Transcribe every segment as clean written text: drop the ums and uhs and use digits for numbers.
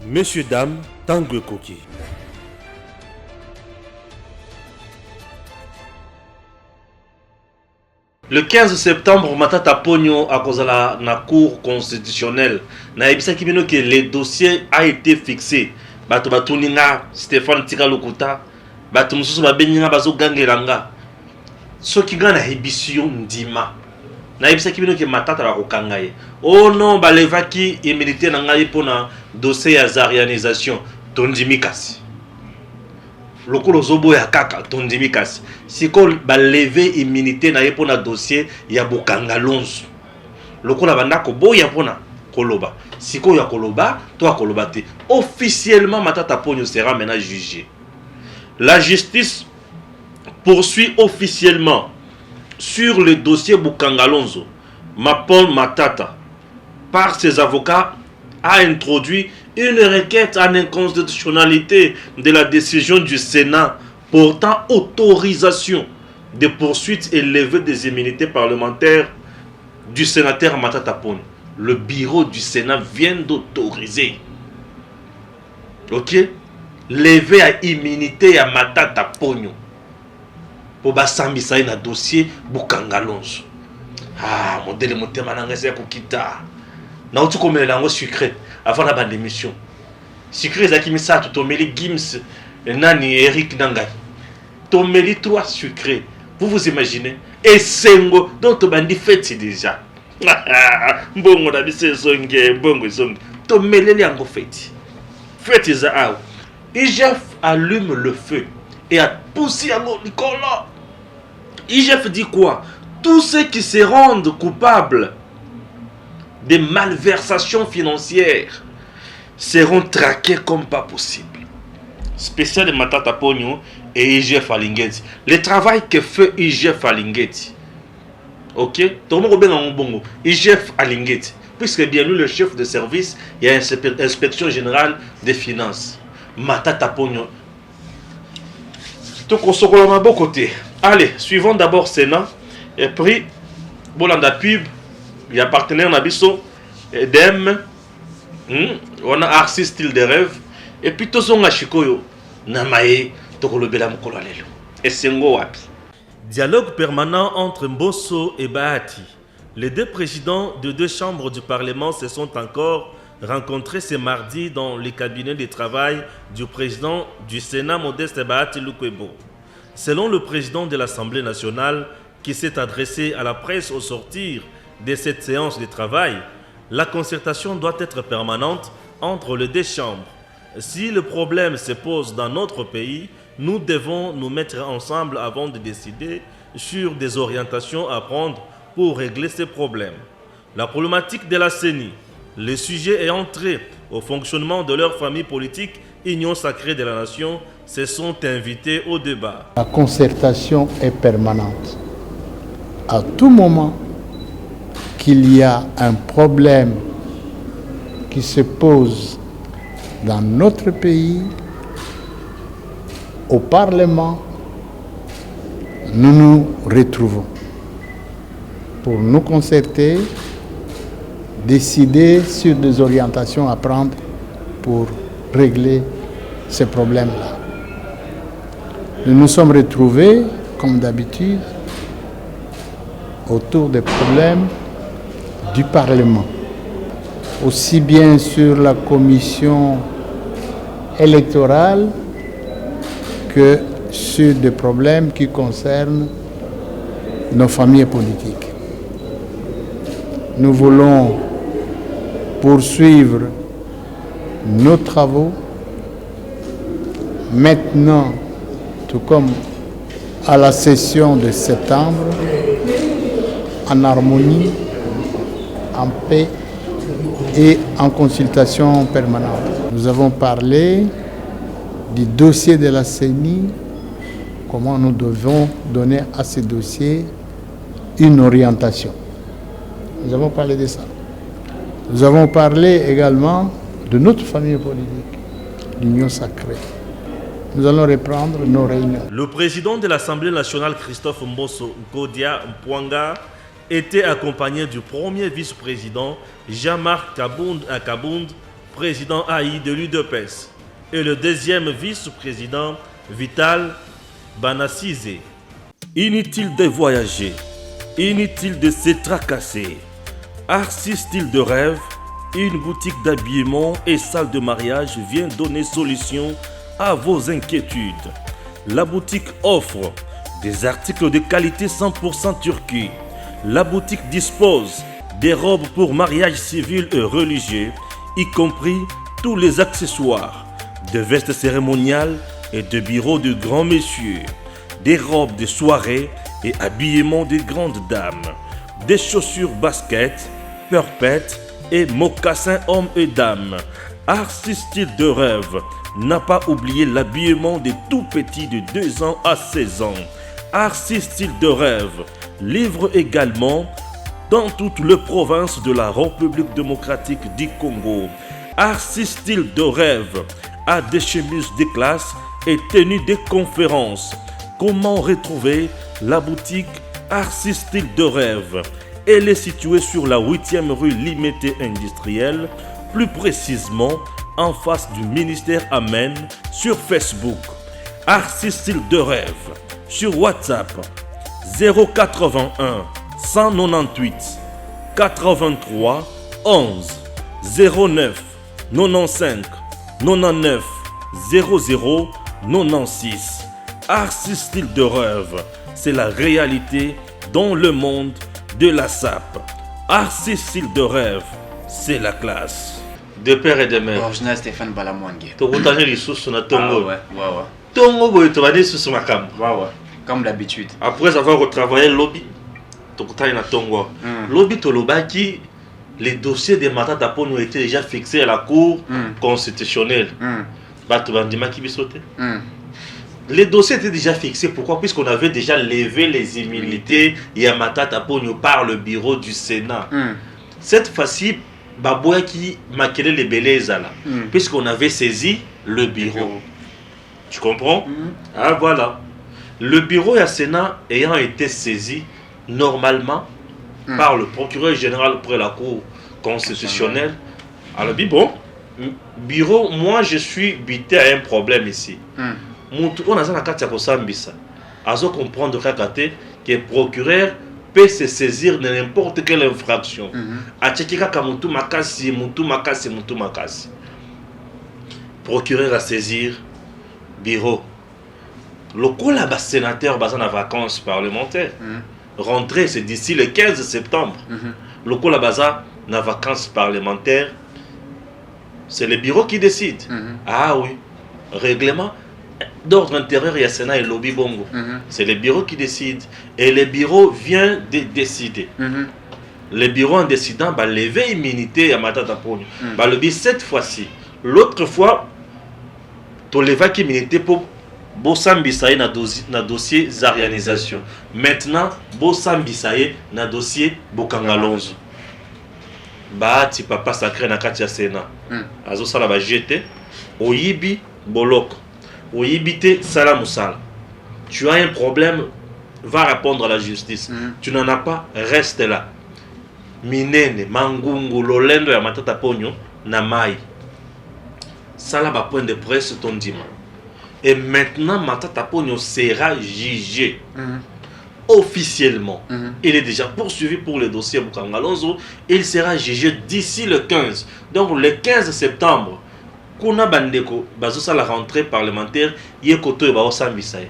Messieurs, dames, Tangue Koki. Le 15 septembre, Matata Pogno a causé la Cour constitutionnelle. Na ebisa kibino que le dossier a été fixé. Bato batuninga Stéphane Tika Lokuta, bato mususu babeninga bazo gangelanga. Soki nga na ebisio ndima. Na ebisa kibino que Matata ba kokanga ye. Oh non, balevaki immunité na ngai pona dossier ya zarianisation tondimi kasi. Lokolo zobo ya kaka tondimi kasi. Siko baleve immunité na ye pona dossier ya bokanga lonzo. Lokola bandako boya pona koloba. Siko ya koloba, toi koloba te. Officiellement Matata Pogno sera maintenant jugé. La justice poursuit officiellement sur le dossier Bukangalonzo. Mapon Matata, par ses avocats, a introduit une requête en inconstitutionnalité de la décision du Sénat portant autorisation de poursuites et levée des immunités parlementaires du sénateur Matata Pogno. Le bureau du Sénat vient d'autoriser, ok, lever à immunité à Matata Pogno pour basambisa na dossier Bukangalonzo. Ah, modèle motema nanga c'est kokita. Na utu komela ngo secret avant la bande émission. Secret za kimisa to tomeli Gims nani Eric Nangai. Tomeli trois secrets. Vous imaginez? Et sengo dont bandi fait déjà. Mbongo na bise songe, mbongo songe. Tomeli yango fait. Fait za aw. IGF allume le feu et a poussé yango Nicolas. IGF dit quoi? Tous ceux qui se rendent coupables de malversations financières seront traqués comme pas possible. Spécial de Matata Pogno et IGF Alingeti. Le travail que fait IGF Alingeti. Ok? Tout le monde bien en bongo. IGF Alingeti. Puisque bien lui, le chef de service, il y a une inspection générale des finances. Matata Pogno. Donc on se relève à bon côté. Allez, suivons d'abord Sénat. Et puis, Bolanda Pub, il y a partenaire Nabiso, Edem, on a Arcis Style de Rêve, et puis tout son Chikoyo, Namae, Tokolobela Mokolalelo. Et Sengo Wapi. Dialogue permanent entre Mbosso et Bahati. Les deux présidents de deux chambres du Parlement se sont encore rencontrés ce mardi dans le cabinet de travail du président du Sénat, Modeste Bahati Lukwebo. Selon le président de l'Assemblée nationale, qui s'est adressé à la presse au sortir de cette séance de travail, la concertation doit être permanente entre les deux chambres. Si le problème se pose dans notre pays, nous devons nous mettre ensemble avant de décider sur des orientations à prendre pour régler ces problèmes. La problématique de la CENI, le sujet ayant trait au fonctionnement de leur famille politique, Union sacrée de la nation, se sont invités au débat. La concertation est permanente. À tout moment qu'il y a un problème qui se pose dans notre pays, au Parlement, nous nous retrouvons pour nous concerter, décider sur des orientations à prendre pour régler ces problèmes-là. Nous nous sommes retrouvés, comme d'habitude, autour des problèmes du Parlement, aussi bien sur la commission électorale que sur des problèmes qui concernent nos familles politiques. Nous voulons poursuivre nos travaux maintenant, tout comme à la session de septembre, en harmonie, en paix et en consultation permanente. Nous avons parlé du dossier de la CENI, comment nous devons donner à ce dossier une orientation. Nous avons parlé de ça. Nous avons parlé également de notre famille politique, l'Union sacrée. Nous allons reprendre nos réunions. Le président de l'Assemblée nationale, Christophe Mbosso Godia Mpwanga, était accompagné du premier vice-président Jean-Marc Kabound président AI de l'UDPS, et le deuxième vice-président, Vital Banassizé. Inutile de voyager, inutile de se tracasser. Arcis Style de Rêve, une boutique d'habillement et salle de mariage vient donner solution à vos inquiétudes. La boutique offre des articles de qualité 100% Turquie. La boutique dispose des robes pour mariage civil et religieux, y compris tous les accessoires, de vestes cérémoniales et de bureaux de grands messieurs, des robes de soirée et habillement de grandes dames, des chaussures basket, perpètes et mocassins hommes et dames. Arcis Style de Rêve n'a pas oublié l'habillement des tout petits de 2 ans à 16 ans. Arcis Style de Rêve livre également dans toutes les provinces de la République démocratique du Congo. Arcis Style de Rêve a des chemises de classe et tenues de conférences. Comment retrouver la boutique Arcis Style de Rêve? Elle est située sur la 8e rue Limité Industrielle, plus précisément en face du ministère Amen, sur Facebook. Arcis Style de Rêve, sur WhatsApp 081 198 83 11 09 95 99 00 96. Arcis Style de Rêve, c'est la réalité dans le monde de la SAP. Arcis Style de Rêve, c'est la classe. De père et de mère. Original Stéphane Balamwangue. Tu as les sous na Tongo. Ouais. Tongo, tu vas dire sous ma cam. Ouais. Comme d'habitude. Après avoir retravaillé le lobby, tu as na Tongo. Lobby to lobaki, les dossiers de Matata Ponyo étaient déjà fixés à la Cour constitutionnelle. Tu vas dire qui sauter. Les dossiers étaient déjà fixés. Pourquoi? Puisqu'on avait déjà levé les immunités Matata Ponyo par le bureau du Sénat. Cette fois-ci, Baboua qui maquillait les belles puisqu'on avait saisi le bureau. Tu comprends? Ah voilà. Le bureau et le Sénat ayant été saisi normalement par le procureur général près la Cour constitutionnelle. Alors, bon, bureau, moi je suis buté à un problème ici. On a un cas de comprendre que le procureur peut se saisir de n'importe quelle infraction. Procureur à saisir bureau. Le coup là, sénateur bas en vacances parlementaires. Rentrée, c'est d'ici le 15 septembre. Le coup là, bas en vacances parlementaires. C'est le bureau qui décide. Ah oui, règlement d'ordre intérieur, il y a Sénat et lobby bongo. C'est le bureau qui décide. Et le bureau vient de décider. Le bureau en décidant, lever immunité à Matata Ponyo. Le but cette fois-ci. L'autre fois, tu lèves immunité pour Bossambisaye na dossier Zarianisation. Maintenant, Bossambisaye na dossier Bokangalonzo. Ti papa sacré na katia Sénat. Azo sala ba jeté. Oyibi boloko. Oyibite Salamoussal. Tu as un problème, va répondre à la justice. Tu n'en as pas, reste là. Minene, Mangungu, Lolendo et Matata Ponyo, Namai. Ça là, point de presse ton dimanche. Et maintenant, Matata Ponyo sera jugé officiellement. Il est déjà poursuivi pour le dossier Bukangalonzo. Il sera jugé d'ici le 15. Donc le 15 septembre. Kuna bandeko bazosa la rentrée parlementaire yekoto et baosambisaye.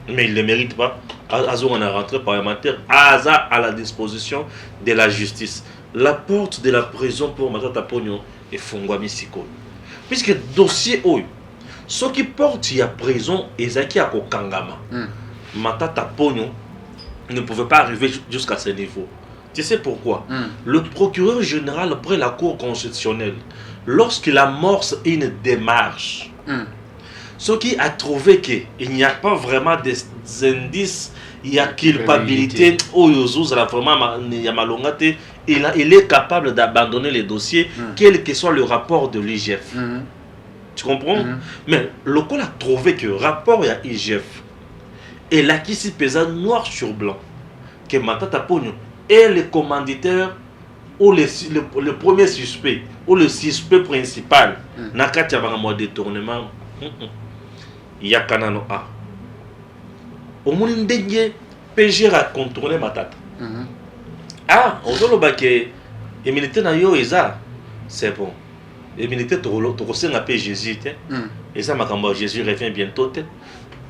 Mais il ne mérite pas. Azo on a rentrée parlementaire Aza à la disposition de la justice. La porte de la prison pour Matata Ponyo est fongwami siko. Puisque dossier oyo ceux qui portent la prison ezaki à kokangama. Matata Ponyo ne pouvait pas arriver jusqu'à ce niveau. Tu sais pourquoi? Le procureur général après la Cour constitutionnelle, lorsqu'il amorce une démarche, ce qui a trouvé qu'il n'y a pas vraiment des indices, il y a culpabilité, il est capable d'abandonner les dossiers, quel que soit le rapport de l'IGF. Tu comprends? Mais le col a trouvé que le rapport à l'IGF, et là qui s'y pesait noir sur blanc, que Matata Ponyo et les commanditaires ou le premier suspect ou le suspect principal na kati ya banga détournement il y a kanano a omoni ndenge PG a contourné Matata ozoloba ke immunité na yo eza c'est bon immunité tokosenga pe Jésus te eza makambo Jésus revient bientôt te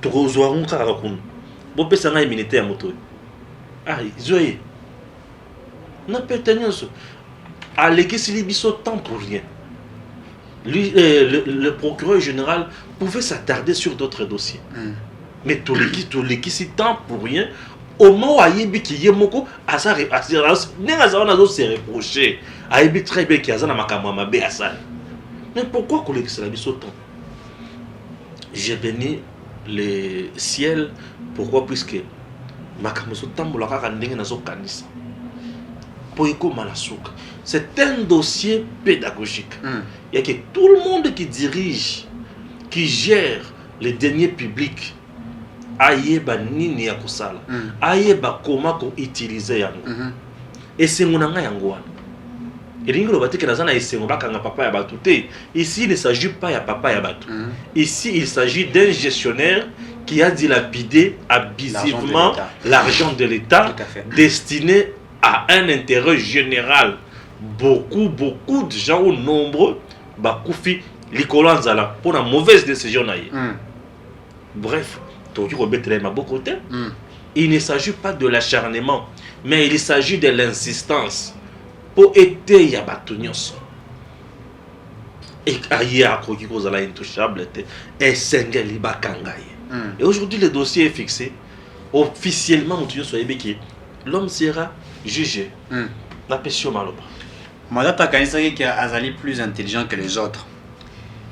tokozwa kaka kuna bopesanga immunité ya moto zoye na pete nyonso alekisili biso temps pour rien. Lui, le procureur général pouvait s'attarder sur d'autres dossiers. Mais tout l'équipe temps pour rien. Au moment où Aïbi qui est moko, se reprocher. Aïbi très bien qui a ma bé à ça. Mais pourquoi qu'on l'équipe temps? J'ai béni le ciel. Pourquoi? Puisque ma camoso tambola kandenge nazo kanisa. C'est un dossier pédagogique. Il y a que tout le monde qui dirige, qui gère les deniers publics, ayeba nini ya kusala, ayeba comment ko utiliser yango. Et c'est mon anga yango wana. Ici, il ne s'agit pas de papa ya batu. Ici, il s'agit d'un gestionnaire qui a dilapidé abusivement l'argent de l'État destiné à un intérêt général. Beaucoup de gens ou nombreux bakoufi likolanzala pour une mauvaise décision. Bref, il ne s'agit pas de l'acharnement, mais il s'agit de l'insistance pour aider Yabatunios. Et intouchable et et aujourd'hui le dossier est fixé officiellement. L'homme sera jugé. La question maloba. Matata kanisaki qui azali plus intelligent que les autres.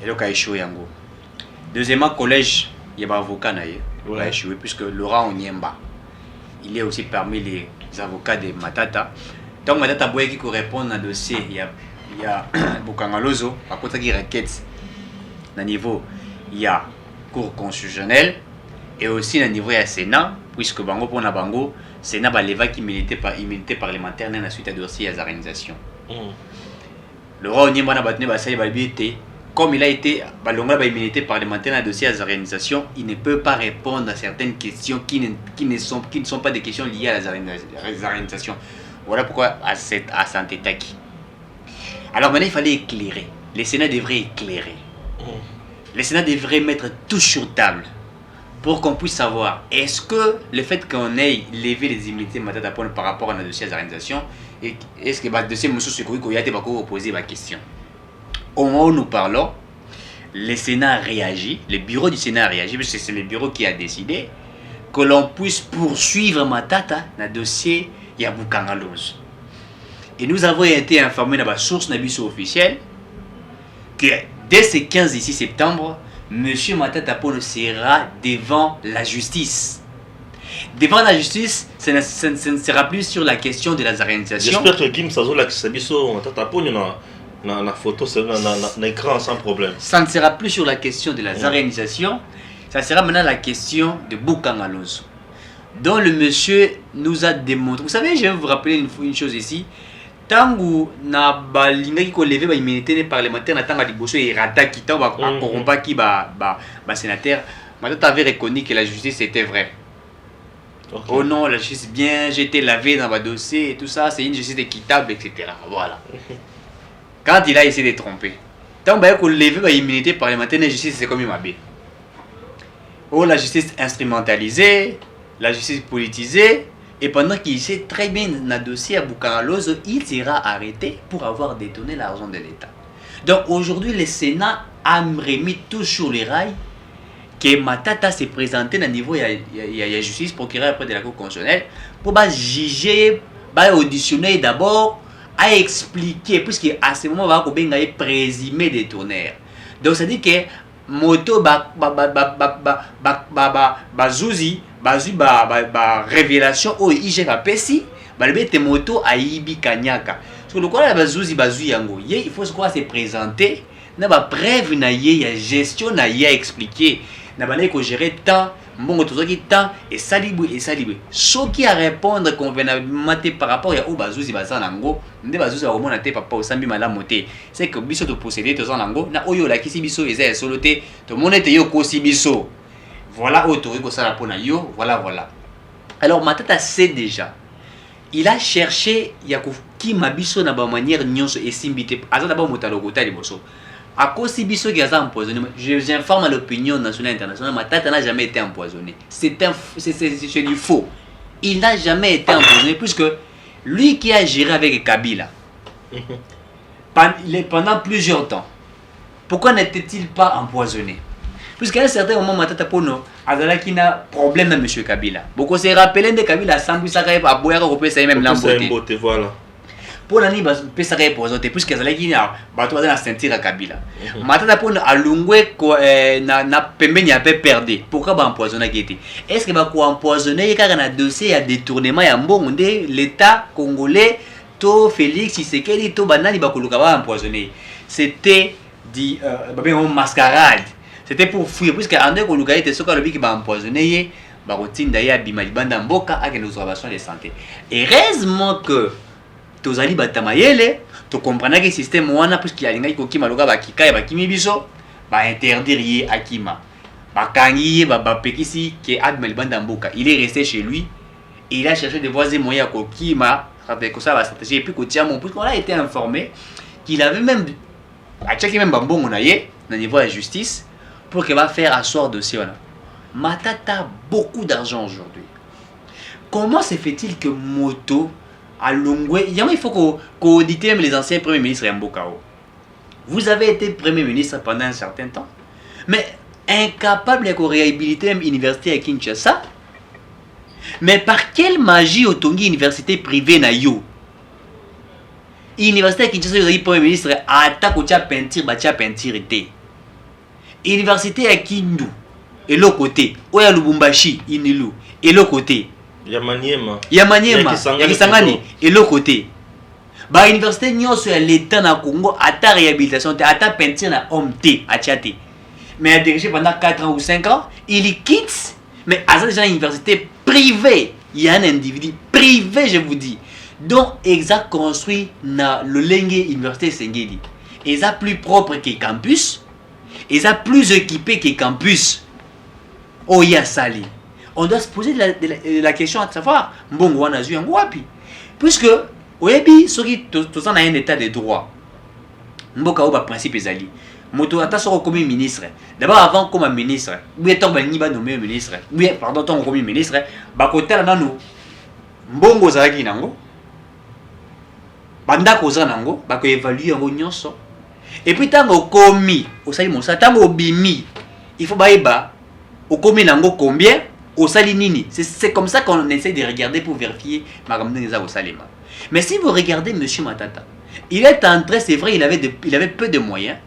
Et donc a échoué yango. Deuxièmement, collège, il y a un avocat naïe. Il a échoué puisque Laurent Onyemba, il est aussi parmi les avocats de Matata. Donc Matata boye qui répond à un dossier, il y a Bukangalozo, à côté qui requête à niveau il y a cour constitutionnelle et aussi à niveau il y a Sénat puisque bango pour na bango Sénat va lever qui immunité parlementaire na suite à dossier à organisation. Laurent Onyemba na batne ba sai ba biete comme il a été balonga ba immunité parlementaire na dossier à organisation, il ne peut pas répondre à certaines questions qui ne sont pas des questions liées à la organisation. Voilà pourquoi à santé taki. Alors maintenant il fallait éclairer. Le Sénat devrait éclairer. Le Sénat devrait mettre tout sur table pour qu'on puisse savoir est-ce que le fait qu'on ait levé les immunités Matata par rapport à notre dossier d'organisation, est-ce que le dossier Moussou Sekoui a été posé la question. Au moment où nous parlons, le Sénat réagit, le bureau du Sénat réagit, parce que c'est le bureau qui a décidé que l'on puisse poursuivre Matata dans le dossier Yaboukangalos. Et nous avons été informés dans la source officielle que dès ce 15 ici septembre, M. Matata Ponyo sera devant la justice. Devant la justice, ce ne sera plus sur la question de la organisation. J'espère que Kim Sazola qui s'habille sur Matata Ponyo na photo, na écran sans problème. Ça ne sera plus sur la question de la organisation, ça sera maintenant la question de Bukangalozo, dont le monsieur nous a démontré. Vous savez, je vais vous rappeler une chose ici. Tangu na balinga qui levé ba immunité parlementaire na tanga liboso et rata qui tamba corrompa qui ba sénateur, Matata avait reconnu que la justice était vraie. Okay. Oh non, la justice bien, j'ai été lavé dans ma dossier et tout ça, c'est une justice équitable, etc. Voilà. Quand il a essayé de tromper, tant qu'on levé ba immunité parlementaire, la justice c'est comme une mabé. Oh, la justice instrumentalisée, la justice politisée. Et pendant qu'il sait très bien dans le dossier à Bukangalozo, il sera arrêté pour avoir détourné l'argent de l'État. Donc aujourd'hui, le Sénat a remis tout sur les rails que Matata s'est présenté dans le niveau de la justice, procureur après de la Cour constitutionnelle, pour juger, auditionner d'abord, à expliquer, puisque à ce moment, il va être présumé détourner. Donc ça dit que moto bazouzi révélation au IGF a pesi balbete moto aibi kanyaka so le quoi la bazouzi bazou yango il faut se présenter na ba preuve na ye ya gestion na ye expliquer na balai ko gérer temps mbongo tozoki temps et salibwe. Ce qui a répondre convenablement par rapport à Obazuzi Bazanango, nde bazuzi ba te papa osambi malamu te. C'est que biso to posséder to zanango na oyo la kisi biso eza solo te to monete yo kosi biso. Voilà autoriko sala pona yo, voilà. Alors Matata sait déjà. Il a cherché Yakuki Mabiso na ba manière nyonso esimbite. Aza d'abord motalo kota liboso. À cause de ce qui a empoisonné, j'informe à l'opinion nationale et internationale, Matata n'a jamais été empoisonné. C'est du faux. Il n'a jamais été empoisonné puisque lui qui a géré avec Kabila pendant plusieurs temps, pourquoi n'était-il pas empoisonné? Puisqu'à un certain moment, Matata Pono a qui n'a problème avec M. Kabila. Beaucoup se rappellent de Kabila sans que ça arrive à boire au pays même l'emboté. Voilà. Pour l'année, peut s'arrêter pour autres, puisque ça qui n'a pas dans la ceinture à Kabila. Matata Pono a lungwe na pembe n'y a pas perdu. Pourquoi va empoisonner Guété? Est-ce que va quoi empoisonner car on a dossier à détournement à Mbonde l'État congolais to Félix Tshisekedi to banani ba koluka va empoisonner. C'était dit mascarade. C'était pour fuir puisque André Koluka était ce qui va empoisonner ba rotinda ya bimalibanda mboka avec nos observations de santé. Heureusement que tozali batamayele to comprendre que système wana puisqu'il y a lingai ko kima loka ba kika ba kimi biso ba interdire akima ba kangi ba pekisi que Admel Bandamboka il est resté chez lui et il a cherché des voies et moyens ko kima avec ça va stratégie et puis ko tia mon puisqu'on a été informé qu'il avait même a checké même bambongo na ye na niveau de la justice pour qu'il va faire asseoir dossier wana. Matata a beaucoup d'argent aujourd'hui. Comment se fait-il que Moto à Longwe, il faut qu'auditer même les anciens premiers ministres Mbokao. Vous avez été premier ministre pendant un certain temps, mais incapable de réhabiliter même l'université à Kinshasa. Mais par quelle magie Otongi université privée na yo? Université à Kinshasa, vous avez premier ministre attaque au peinture, batia peinture été. Université à Kindu, et l'autre côté, Oya Lubumbashi, Inilu, et l'autre côté. Yamaniema, Yakisangani, et l'autre côté. Bah, université nyonso ya l'État na Congo, ata réhabilitation, ata peinture na homme T, à Tchate. Mais a dirigé pendant 4 ans ou 5 ans, il quitte, mais à déjà une université privée. Il y a un individu privé, je vous dis, dont exact construit na le Lengue Université Sengeli. Et ça plus propre que campus, et ça plus équipé que campus. Oh, ya sali. On doit se poser la question à savoir, mbongo wana zui yango wapi? Puisque, oyebi, soki tous en a un état de droit. Mboka oba principe ezali. Moto ata soko comme ministre. D'abord avant comme ministre, ou étant bani ba nommé ministre. Oui, pardon, tant comme ministre, ba kotela nanu. Mbongo zalaki nango. Banda ko za nango, ba ko évaluer yango nyonso. Et puis tango komi, osali monsa tango bimi. Il faut baïba au komi nango combien? Au salinini. C'est comme ça qu'on essaie de regarder pour vérifier au salima. Mais si vous regardez M. Matata, il est entré, c'est vrai, il avait peu de moyens,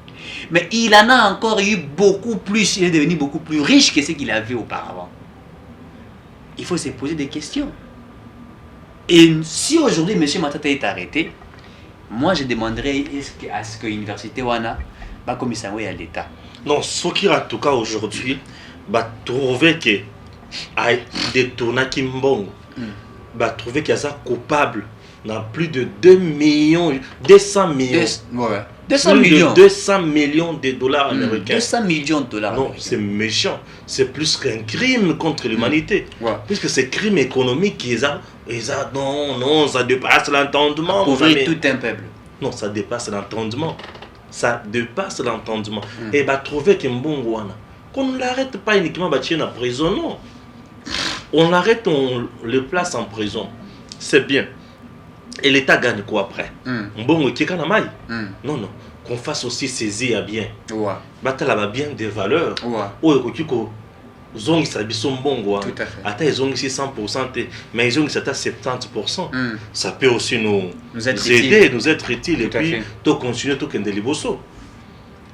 mais il en a encore eu beaucoup plus, il est devenu beaucoup plus riche que ce qu'il avait auparavant. Il faut se poser des questions. Et si aujourd'hui M. Matata est arrêté, moi je demanderais à ce que l'université Wana va commissaire à l'État. Non, ce qui en tout cas aujourd'hui, va trouver que a détourné Kimbongo, va trouver qu'il y a ça coupable dans plus de 200 millions, 200 millions de dollars américains. 200 millions de dollars. Non, c'est méchant. C'est plus qu'un crime contre l'humanité. Puisque c'est crime économique non, ça dépasse l'entendement. Appauvrir tout un peuple. Non, ça dépasse l'entendement. Ça dépasse l'entendement. Et va trouver que Mbongo qu'on ne l'arrête pas uniquement en prison, non. On l'arrête, on le place en prison. C'est bien. Et l'État gagne quoi après? Mbongo qui est non, non. Qu'on fasse aussi saisir à bien. Batala va bien des valeurs. Zongi sabiso mbongo. Tout à fait. Ata ils ont ici 100%, mais ils ont ici 70%. Ça peut aussi nous aider, nous être utile et puis to continuer to kende liboso.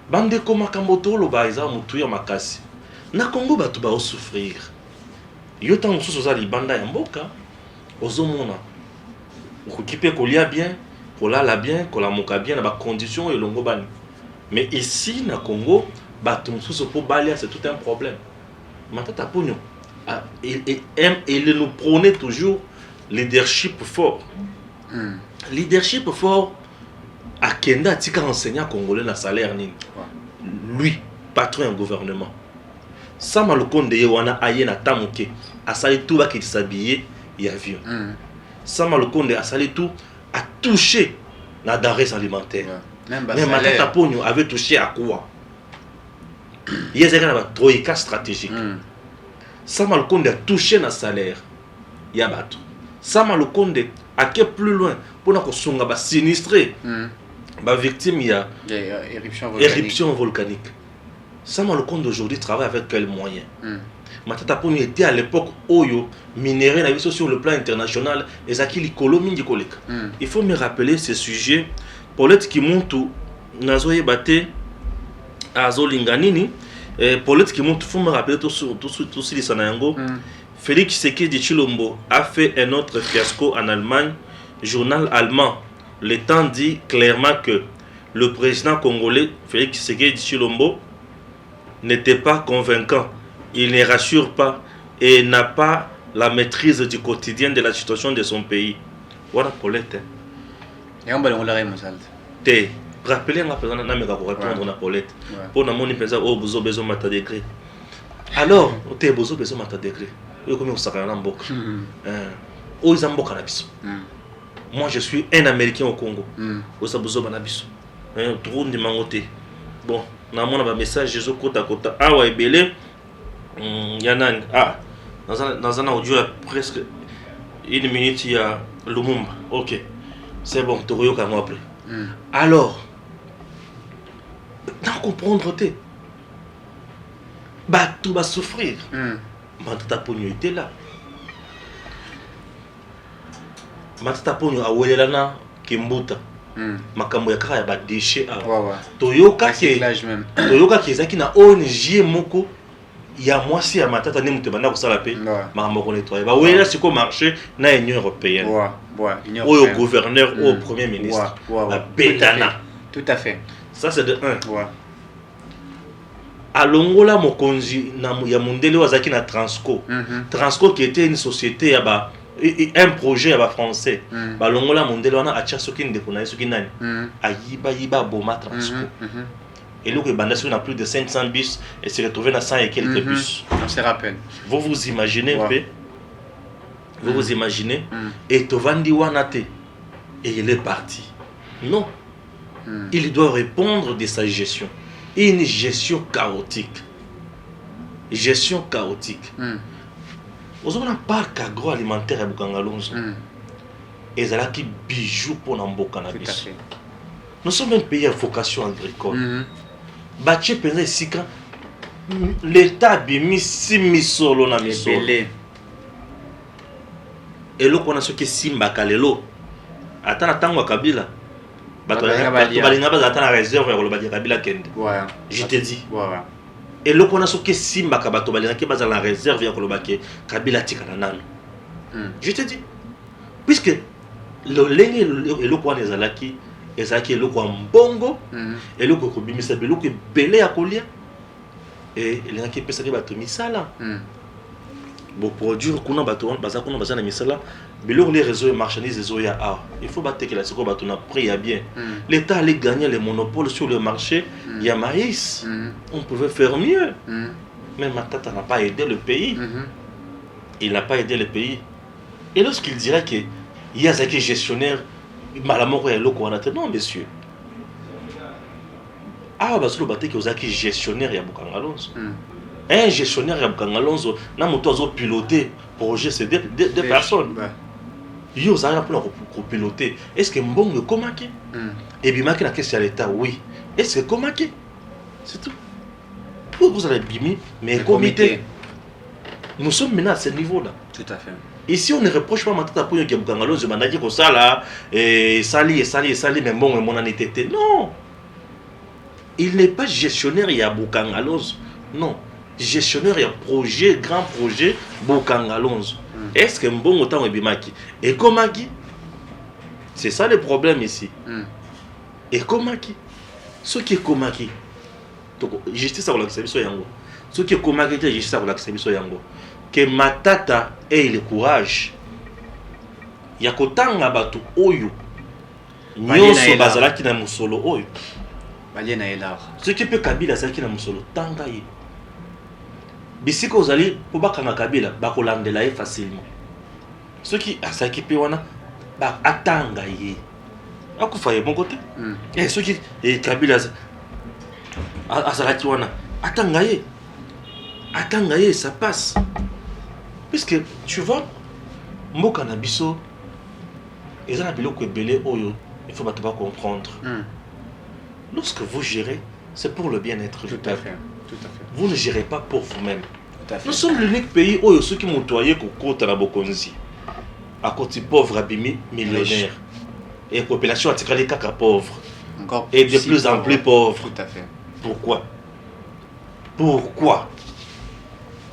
Bande koma kamboto lo ba iza mutu ya makasi. Na Congo batu ba souffrir. Yo tango soso za libanda ya mboka. Ozomona. Okipe kolia bien, kolala bien, kolamuka bien na ba conditions elongo bani. Mais ici na Congo, batu soso po balia c'est tout un problème. Matata Pogno, il nous prônait toujours leadership fort. Leadership fort, à Kenda, tika enseignant congolais na salaire nini. Lui, patron du gouvernement. Sama Lukonde Yewana aye na tamuke, asali tout va qui s'habiller et avion. Sama Lukonde asali tout a touché la denrées alimentaire. Même Matata Ponyo avait touché à quoi? Il y a une troïka stratégique. Sama Lukonde a touché na salaire. Yabato. Sama Lukonde a quel plus loin pour nous songa ba sinistré. Ba victime il y a éruption volcanique. Sama Lukonde aujourd'hui travaille avec quels moyens? Matata Ponyo était à l'époque Oyo minéré na sur le plan international et Zaki Likolo Mingi Koleka. Il faut me rappeler ce sujet. Paulette qui monte nazoye bate azo linganini Paulette qui monte, faut me rappeler tout ce qui s'en Félix Tshisekedi Tshilombo a fait un autre fiasco en Allemagne. Journal allemand Le Temps dit clairement que le président congolais Félix Tshisekedi Tshilombo n'était pas convaincant, il ne rassure pas et n'a pas la maîtrise du quotidien de la situation de son pays. Voilà Paulette. Te rappelez moi président na meka pour répondre na Paulette. Pour na moni pensa oh bozo besoin mata degré. Alors, te bozo besoin mata degré. Yo comme osaka na mboka. O izamboka na biso. Moi je suis un américain au Congo. Osa bozo na biso. Trop de mangoté. Bon, na mona ba message Jésus kota kota awa ebele. Yana dans un audio presque 1 minute il y a Lumumba. OK. C'est bon, Toroyo ka moi après. Alors, dans comprendre te, bah tout va souffrir. Matata Ponyo était là. Matata Ponyo a welelana kimbuta. Makambo ya kaka ya ba déchet a. Toyoka ke zaki na ONG moko ya mwasi ya matata ne mutu banda ko sala pe. Makambo ko nettoyer. Ba welela siko marché na Union européenne. Au gouverneur, au premier ministre, la bétana. Tout à fait. Ça c'est de 1. À Longola Mokonzi, ya Mundele Wazaki na Transco. Transco qui était une société, un projet français. Ba Longola Mundele wana acha soki ndeko na soki nani. Ayiba boma Transco. Et là, il y a plus de 500 bus et s'est retrouvé dans 100 et quelques bus. On se rappelle. Vous imaginez un peu? Vous imaginez? Et Tovandi Wanate. Et il est parti. Non. Il doit répondre de sa gestion. Une gestion chaotique. Gestion chaotique. Vous avez un parc agroalimentaire à Bukangalonzo. Et ça qui bijou pour Namboka. Nous sommes un pays à vocation agricole. Bâti pensé ici quand l'État a mis 6 solo na misolo. Et là qu'on a ce qui simba kalelo. Attends tango Kabila. Bato balinga ba attend la réserve ya koloba Kabila kende. Je te dis. Et là qu'on a ce qui simba ka bato balinga ki baza la réserve ya koloba Kabila tikana nano. Je te dis. Puisque le lenge et le qu'on est alaki ezaki eloko ya mbongo eloko ekobimisa biloko ebele ya kolia et elingaki epesaki bato misala boproduire kuna bato baza kuna baza na misala biloko les réseaux et marchandises ezoya awa il faut batekela sikoyo bato na prix ya bien. L'État allait gagner le monopole sur le marché ya maïs. On pouvait faire mieux, mais Matata n'a pas aidé le pays. Il n'a pas aidé le pays. Et lorsqu'il dirait que il y a des gestionnaires Malamoko ya loko wana te, non monsieur. Ah bah sur le bateau qui ozaki gestionnaire ya Bukangalonzo. Un gestionnaire ya Bukangalonzo na moto azo piloter projet c'est deux personnes. Yo za pour piloter. Est-ce que mbongo komaki? Et bimaki na question à l'état oui. Est-ce que komaki? C'est tout. Pour vous allez bimi mais comité. Nous sommes maintenant à ce niveau-là. Tout à fait. Ici, on ne reproche pas Matata Ponyo qui a Bukangalonzo, je m'en dit que ça là, sali, mais bon, mon anité. Non. Il n'est pas gestionnaire, il y a Bukangalonzo. Non. Gestionnaire, il y a projet, grand projet, Bukangalonzo. Est-ce que bon autant est bimaki? Et komaki? C'est ça le problème ici. Et komaki? Ce qui est komaki. Donc, justice à la yango. Ce qui est komaki, justice à la yango. que Matata ait le courage ya kotanga bato oyo nyonso bazalaki na musolo oyo balie na elar ce qui peut Kabila azalaki na musolo tanga ye bisika ozali po bakanga Kabila bakolandela ye facilement ce qui azalaki pe wana ba atanga ye akufa ye bon côté ce qui Kabila azalaki wana atanga ye ça passe puisque tu vois mboka na biso ezana biloko ebele oyo il faut battre comprendre. Lorsque vous gérez, c'est pour le bien-être du peuple. Tout à fait. Vous ne gérez pas pour vous-même. Tout à fait. Nous sommes l'unique pays où ceux qui m'ont toyé côté na Bokonzi. À côté pauvre, abîmé, millionnaire. Et la population a tiré les caca pauvres. Encore et de plus en plus pauvres. Tout à fait. Pourquoi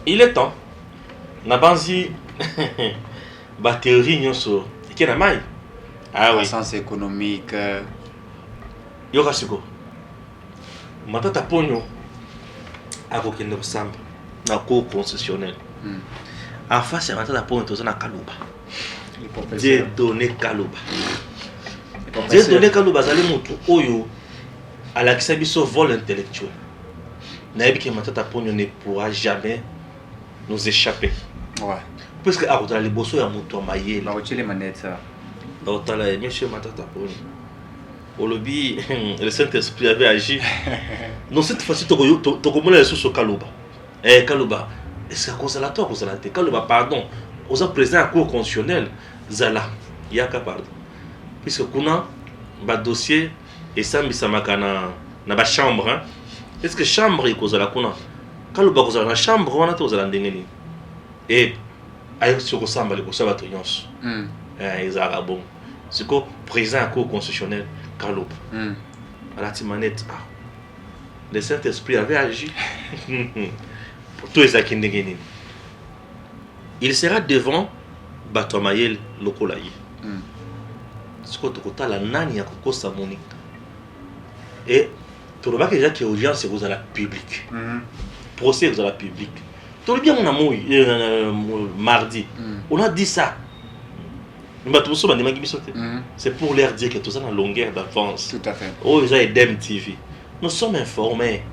il est temps. Nabanzi, ba théorie nyonso. Qui na mai? Ah oui. Sens économique. Yoka siko. Matata Ponyo akokende kosamba na cour concessionnelle. En face ya Matata Ponyo toza na Kaluba. Dieu donné Kaluba. Dieu donné Kaluba zali mutu oyo alakisa biso vol intellectuel. Nayebi que Matata Ponyo ne pourra jamais nous échapper. Ouais. Parce que akotala liboso ya mutu amayele. Ba otile maneta. Otala monsieur Matata Ponyo. Olobi, le Saint-Esprit avait agi. Non, cette fois-ci, tu as sur Kaluba. Kaluba, c'est consolateur, consolateur. Kaluba, pardon. Aux président à cour constitutionnelle, Zala, Yaka, pardon. Puisque Kuna, le dossier, et ça, na ba chambre. Est-ce que chambre est cause la Kuna? Kaluba, cause la chambre, on a tous la ndengeni. Et, ailleurs, sur le samba, les cause la triance. Ils ont bon. C'est quoi, président à cour constitutionnelle? Kaluba. À la timanette, le Saint-Esprit avait agi. Tout est akindengeni. Il sera devant Batomayel Lokolaye. C'est quoi, tu as la nani à Koko Samonika. Et tu vois que déjà que l'audience est à la publique. Procès est à la publique. Tu vois bien mon amour, mardi. On a dit ça. C'est pour leur dire que tout ça dans la longueur d'avance. Tout à fait. Oh, ils ont Edem TV. Nous sommes informés.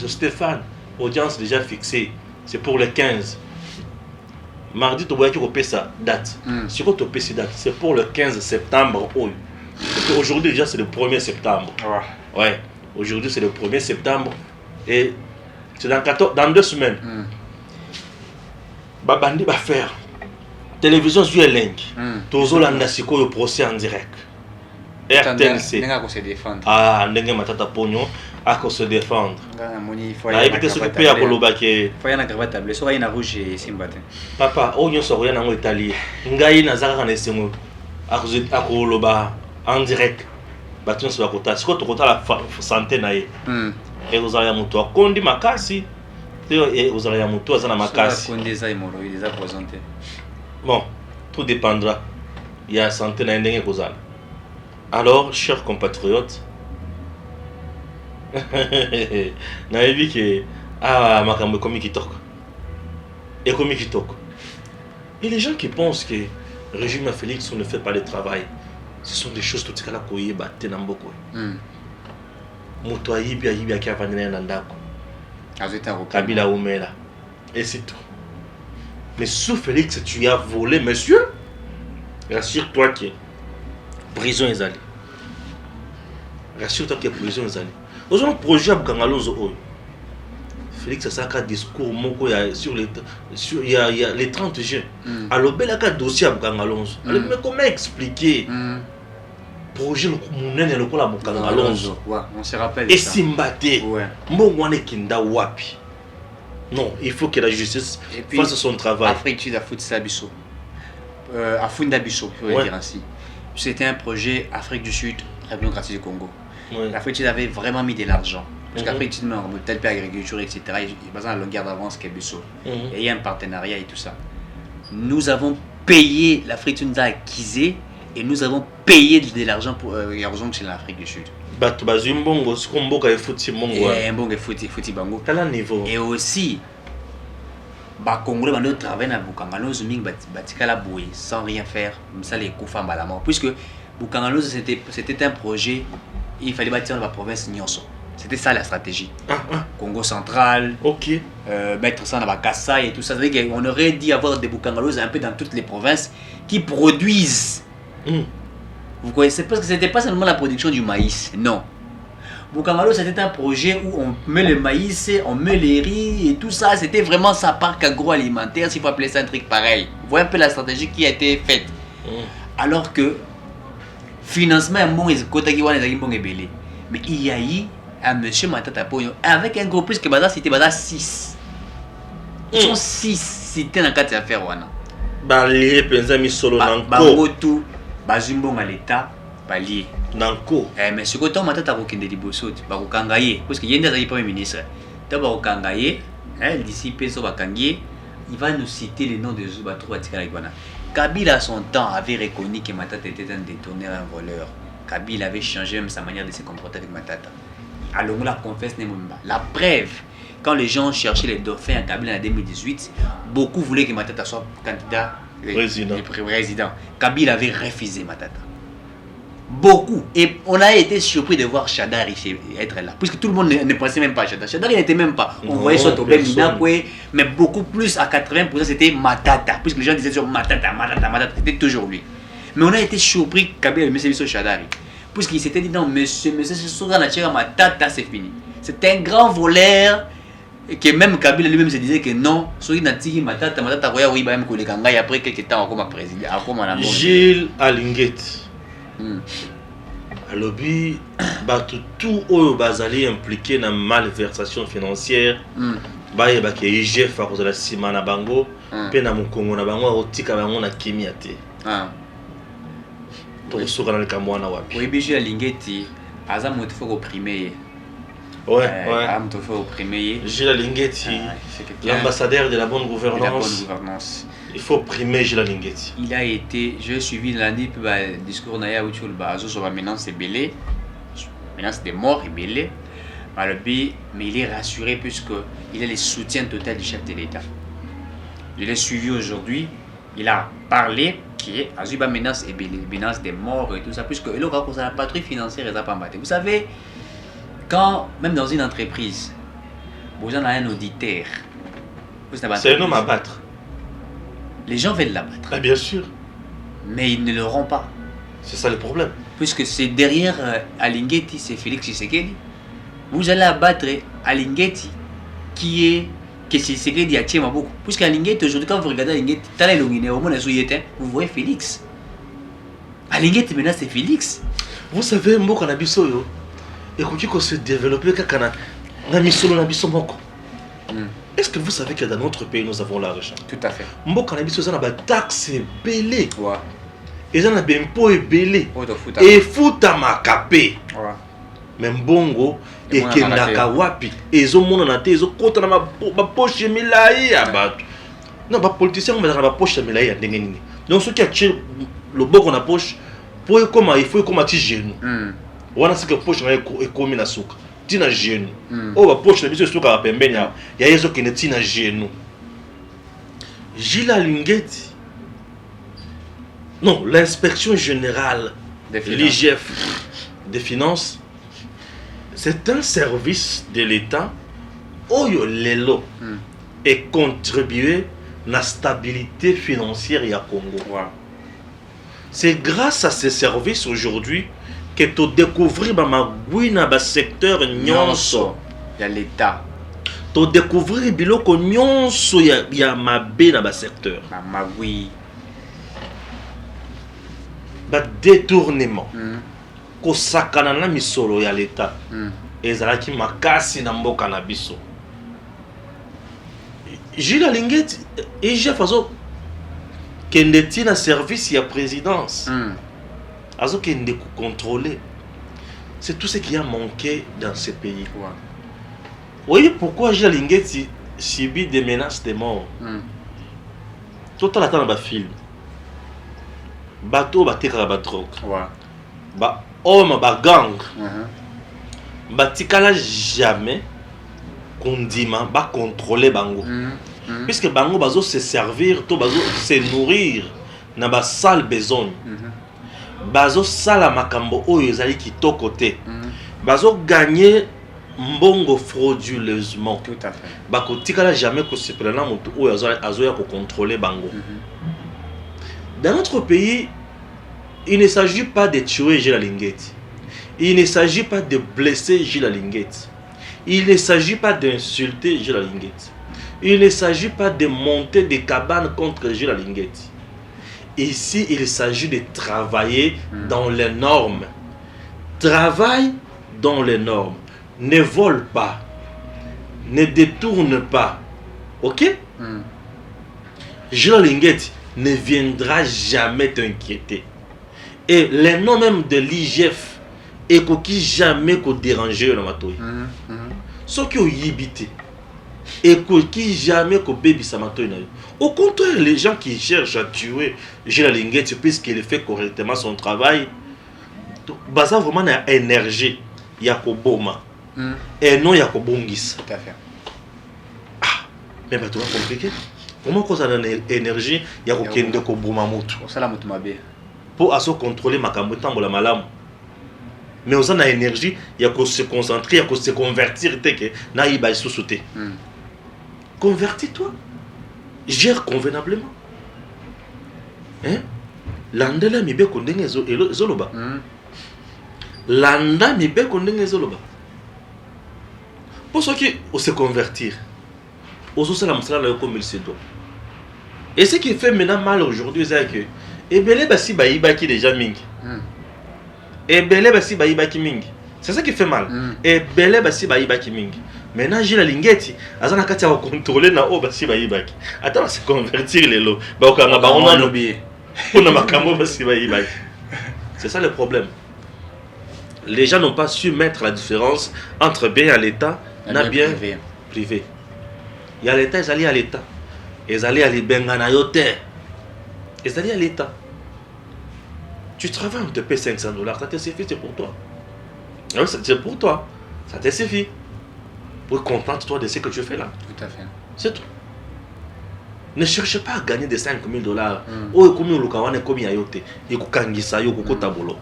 Stéphane, audience déjà fixée. C'est pour le 15. Mardi, tu vois qu'il y a sa date. Si tu as cette date, c'est pour le 15 septembre. Aujourd'hui, déjà, c'est le 1er septembre. Ouais. Aujourd'hui, c'est le 1er septembre. Et c'est dans 2 semaines. Babandi va faire. Télévision sur Link. Tozolanda siko yo procès en direct. RTNC. Nenga ko se défendre. Ndenge Matata Ponyo ako se défendre. Moni faut ya éviter ce que peut ya koloba ke. Faut ya na cravate table. So ya na rouge et simbate. Papa, onyo so ya na ngo Italie. Ngai na zaka na sengo. Ako loba en direct. Batun so bakota. Siko to kota la santé na ye. Et vous allez mutu akondi makasi. Et vous allez mutu azana makasi. Kondi za imoro, il les a présenté. Bon, tout dépendra. Il y a santé na ndenge kozala. Alors, chers compatriotes, nayebi que makambo komi kitoko. Et komi kitoko. Et les gens qui pensent que le régime à Félix ne fait pas le travail, ce sont des choses tout kala koyeba tenamboko. Moto ayibi aki avandela na ndako. Kabila umela. Et c'est tout. Mais sous Félix, tu as volé, monsieur. Rassure-toi que prison est allée. Rassure-toi que prison est allée. Aujourd'hui, le projet Abgangalonzo, Félix a un discours sur il y a les 30 juin. Alors, il y a un dossier Abgangalonzo. Alors, mais comment expliquer projet le Abgangalonzo? On se rappelle. Et Simbate. Mbongwane Kinda Wapi. Non, il faut que la justice fasse son travail. Afrique Sud a foutu ça biso. Afunda biso, pour dire ainsi. C'était un projet Afrique du Sud, République démocratique du Congo. L'Afrique Sud avait vraiment mis de l'argent. Parce qu'Afrique Sud, tel pays agriculture, etc., il y a besoin de longueur d'avance qu'est biso. Et il y a un partenariat et tout ça. Nous avons payé, l'Afrique Sud nous a acquisé et nous avons payé de l'argent pour chez l'Afrique du Sud. Et aussi, Bah Congolais bando travailler na Bukangalozo mingi batikala boye sans rien faire, ça les kufa mbalama puisque Bukangalozo c'était un projet, il fallait bâtir la province Nyonso. C'était ça la stratégie. Congo central, mettre ça dans la Kassai et tout ça. C'est-à-dire qu'on aurait dit avoir des Bukangalos un peu dans toutes les provinces qui produisent. Vous connaissez, parce que c'était pas seulement la production du maïs, non. Bukangalo, c'était un projet où on met le maïs, on met les riz et tout ça. C'était vraiment sa parc agroalimentaire, s'il faut appeler ça un truc pareil. Vous voyez un peu la stratégie qui a été faite. Alors que financement, mais il y a eu à monsieur Matata Ponyo avec un gros plus que Baza c'était Baza 6. Ils sont 6 cités dans 4 affaires. Balié Penzami Solo Nanko. Barotu, Bazumbo à l'État, Balié. Nanko. Mais ce que tu as Matata Rokende Liboso, Barokangaye, parce qu'il y a un premier ministre. Barokangaye, d'ici Peso Bakangaye, il va nous citer les noms de Zubatro Batikalaïwana. Kabila à son temps avait reconnu que Matata était un détourneur, un voleur. Kabila avait changé même sa manière de se comporter avec Matata. Alors on la confesse Nemumba. La preuve, quand les gens cherchaient les dauphins à Kabila en 2018, beaucoup voulaient que Matata soit candidat président. Kabila avait refusé Matata. Beaucoup. Et on a été surpris de voir Chadari être là. Puisque tout le monde ne pensait même pas à Chadari. Chadari n'était même pas. On voyait soit Tobé Minakwe, mais beaucoup plus à 80% c'était Matata. Puisque les gens disaient sur Matata. C'était toujours lui. Mais on a été surpris que Kabila ait mis sur Chadari. Puisqu'il s'était dit non, monsieur Matata, c'est fini. C'est un grand voleur. Et que même Kabila lui-même se disait que non, Matata, après quelques temps, comme président. Gilles Alinguet. Alobi, tout oyo bazali impliqué dans malversation financière. Ba ke IGF a cause la sima na bango, pe na mukongo na bango otika bango na kimia te. Pour soka na kamwana wapi. Oui, Bijou Alingeti, aza moto faut opprimer. Am to faut opprimer. Gilles Alingeti, l'ambassadeur de la bonne gouvernance. Il faut primer Gilles Alingeti. Il a été, j'ai suivi l'année puis discours naya où tu le bazo sur la menace c'est belé. Menace de mort est belé. Mais il est rassuré puisque il a le soutien total du chef de l'État. Je l'ai suivi aujourd'hui, il a parlé qui est Azuba menace et belé, menace de mort et tout ça puisque il aura la patrouille financière et ça pas battu. Vous savez quand même dans une entreprise vous en avez un auditeur. C'est un homme à battre. Les gens veulent l'abattre. Ah, bien sûr. Mais ils ne l'auront pas. C'est ça le problème. Puisque c'est derrière Alingeti, c'est Félix Tshisekedi. Vous allez abattre Alingeti, qui est que Tshisekedi a tué beaucoup. Puisque Alingeti, aujourd'hui, quand vous regardez Alingeti, vous voyez Félix. Alingeti, maintenant, c'est Félix. Vous savez, Moko Nabiso, écoutez qu'on se développe, Namisolo Nabiso Moko. Est-ce que vous savez que dans notre pays, nous avons l'argent? Tout à fait. Mboka na biso za na ba taxe belé. Ouais. Et za na ba impôt belé. Et futa makape. Ouais. Même bongo et kendaka wapi. Ezo mona na te ezo kota na ba poche milai ya bato. Non, ba politicien on va dans ba poche milai ya ndenge nini. Donc ceux qui a le boko na poche pour comment il faut comment ti genou. Wana c'est que poche na ekomi na suka. Tina genou. Oh ba poche na biso suka ba pembeni ya yezo ki ne tina genou. Gilles Alingeti. Non, l'inspection générale de l'IGF des finances, c'est un service de l'État oyo lelo et contribuer à la stabilité financière ya Congo. C'est grâce à ces services aujourd'hui que tu découvres le secteur nyonso ya l'État. Tu découvres biloko nyonso ya mabe na ba secteur. Magui. Ba détournement. Ko sakana na misolo ya l'État. Ezalaki makasi na mboka na biso. Gilles Alingeti et j'ai façon kende tina service ya présidence. Azo kende contrôler. C'est tout ce qui a manqué dans ce pays. Vous voyez pourquoi Gilles Alingeti subit des menaces de mort. Tout à l'heure dans le film. Bateau bateka ba drogue. Ba homme ba gang. Batikala jamais kondima ba contrôler bango. puisque bango bazo se servir to bazo se nourrir na ba sale besogne bazo sala makambo oyo ezali kitoko te bazo gagner mbongo frauduleusement Tout à fait. bakotikala jamais kosepela na moto oyo azoya kocontrôler bango. Dans notre pays, il ne s'agit pas de tuer Gilles Linguetti. Il ne s'agit pas de blesser Gilles Linguetti. Il ne s'agit pas d'insulter Gilles Linguetti. Il ne s'agit pas de monter des cabanes contre Gilles Linguetti. Ici, il s'agit de travailler dans les normes. Travaille dans les normes. Ne vole pas. Ne détourne pas. Ok? Gilles Linguetti ne viendra jamais t'inquiéter. Et les noms même de l'IGF et qui jamais ko déranger dans ma toy. Ce qui ont yibité et qui jamais ko baby sa ma toy na yo. Au contraire, les gens qui cherchent à tuer Gilles Linguetti puisqu'il fait correctement son travail, baza vraiment na énergie ya ko boma. Et non ya ko bongis. Tout à fait. Mais bah tu vas compliqué. Comment cause une énergie ya ko kende ko boma mutu. Pour ça, la moto m'a bien. Pour à se contrôler makambo tambola malamu. Mais on a énergie, il y a qu'à se concentrer, il y a qu'à se convertir teke na iba sous-sauter. Convertis-toi. Gère convenablement. Hein? Landela mi be kondenge zoloba. Landa mi be kondenge zoloba. Pour ceux qui se convertir, aux autres la musala comme il se doit. Et ce qui fait maintenant mal aujourd'hui, c'est que ebele basi bayiba ki déjà mingi. Ebele basi bayiba ki mingi. C'est ça qui fait mal. Ebele basi bayiba ki mingi. Maintenant Gilles Linguetti, azana kati ya contrôler na o basi bayiba ki. Attends, se convertir les lots. Ba okanga ba on a lobby. On a makambo basi bayiba ki. C'est ça le problème. Les gens n'ont pas su mettre la différence entre bien à l'État et bien privé. Il y a l'État, ils allaient à l'État. Ils allaient à l'Ibengana Yote. Ils allaient à l'État. Tu travailles, on te paie $500. Ça te suffit, c'est pour toi. Oui, c'est pour toi. Ça te suffit. Pour contente-toi de ce que tu fais là. Tout à fait. C'est tout. Ne cherche pas à gagner des $5 000. Oh, comme le kawane comme yayote. Et kangisa yo kokota bolo.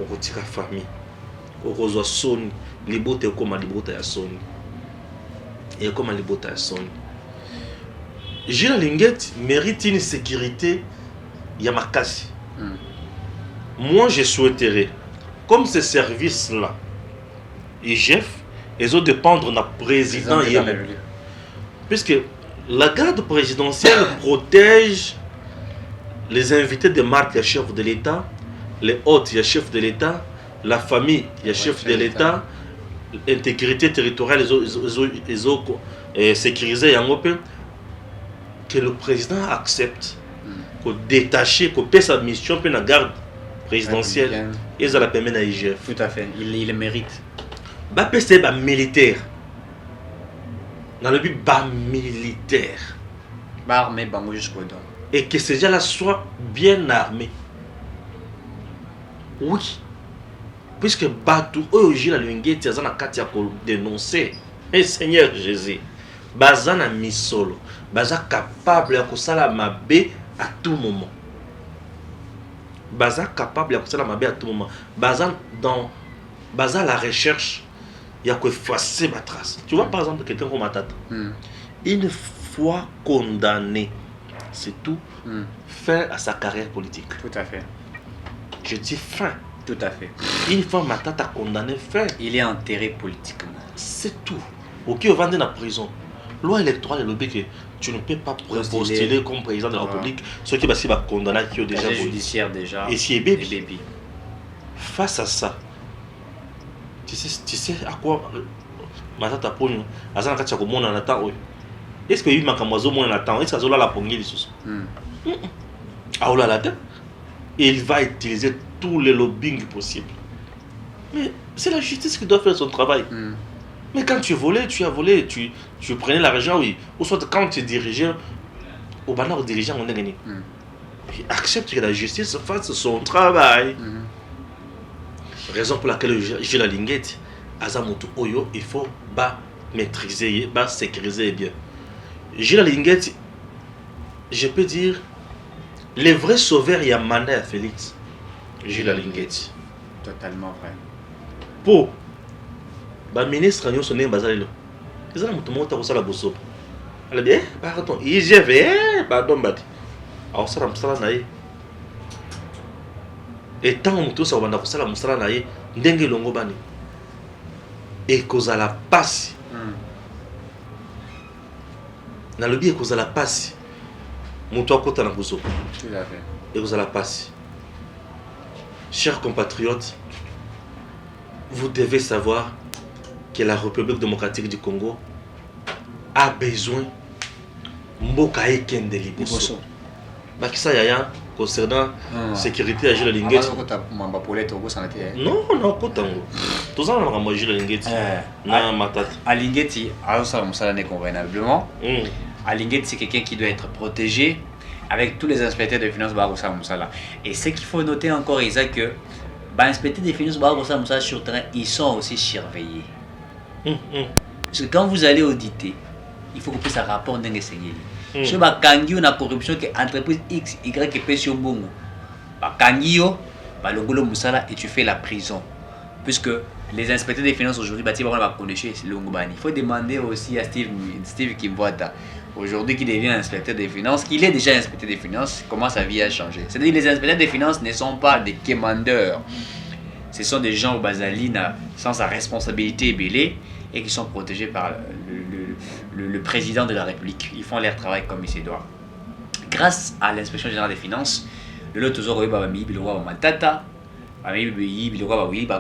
Okotika famille. Okozwa soni. Libota comme libota ya soni. Et comme libota ya soni. Gilles Linguetti mérite une sécurité Yamakasi. Moi, je souhaiterais, comme ces services-là, IGF, ils ont dépendre de président Yémen. Puisque la garde présidentielle protège les invités de marque, les chefs de l'État, les hôtes, les chefs de l'État, la famille, les chefs de l'État, l'intégrité territoriale, ils ont sécurisé que le président accepte qu'on détache, qu'on paie sa mission pour la garde présidentielle et ça la permet à IGF. Tout à fait, il le mérite. Bah c'est bah militaire. Dans le but bah militaire. Bah armé bango jusqu'au dos. Et que ces gens-là soient bien armés. Oui. Puisque Batou, eux, Gilles Linguetti, ils ont qu'à dénoncer. Et Seigneur Jésus, bazana misolo, baza capable de kusala mabe à tout moment. Baza capable de kusala mabe à tout moment. Baza dans baza la recherche, il y a que effacer ma trace. Tu vois par exemple quelqu'un comme Matata. Une fois condamné, c'est tout, fin à sa carrière politique. Tout à fait. Je dis fin. Tout à fait. Une fois Matata condamné, fin. Il est enterré politiquement. C'est tout. Ok, on va dans la prison. Loi électorale est le que tu ne peux pas postuler comme président de la République. Ceux qui va condamner qui ont déjà judiciaire déjà. Et si baby. Face à ça, tu sais à quoi Matata Pogno, Azana Kachako Mona Nata. Est-ce que il m'a kamazo Mona Nata? Est-ce que la Pongi les sous? Ah là là, il va utiliser tous les lobbying possibles. Mais c'est la justice qui doit faire son travail. Mais quand tu volais, tu as volé, tu prenais l'argent, oui. Ou soit quand tu dirigeais, au banal dirigeant, on est gagné. Accepte que la justice fasse son travail. Raison pour laquelle Gilles Linguetti, Azamoto Oyo, il faut maîtriser, sécuriser bien. Gilles Lingeti, je peux dire, les vrais sauveurs, il y a mandat à Félix. Gilles Lingeti. Totalement vrai. Pour le ministre, nous sommes bazalelo. Ils ont tout le monde à la bosso. Elle dit, pardon, IGF, pardon, bati. Alors ça, ça naïe. Et tant que tout ça, on a ça, ça naïe. Dengue longo bani. Et cause à la passe. Dans le biais cause à la passe. Mon toit côté dans bosso. Tout à fait. Et cause à la passe. Chers compatriotes, vous devez savoir que la République démocratique du Congo a besoin Mboka Ekende Liboso. Bakisa Yaya concernant sécurité à Gilles Lingeti. Non, non, Kotango. Tout ça, on a Gilles Lingeti. Non, Matata. À Lingeti, ça convenablement. À Lingeti, c'est quelqu'un qui doit être protégé avec tous les inspecteurs de finances Barossa Moussala. Et ce qu'il faut noter encore, Isaac, que les inspecteurs de finances Barossa Moussala sur le terrain, ils sont aussi surveillés. Parce que quand vous allez auditer, il faut que vous puissiez un rapport d'un Seigneur. Si vous avez une corruption que l'entreprise X, Y, P sur Bongo, et tu fais la prison. Puisque les inspecteurs des finances aujourd'hui, il faut demander aussi à Steve Kimwata, aujourd'hui qui devient inspecteur des finances, qu'il est déjà inspecteur des finances, comment sa vie a changé. C'est-à-dire que les inspecteurs des finances ne sont pas des commandeurs. Ce sont des gens au Basaline sans sa responsabilité belée et qui sont protégés par le président de la République. Ils font leur travail comme il se doit. Grâce à l'inspection générale des finances, le lot toujours Matata,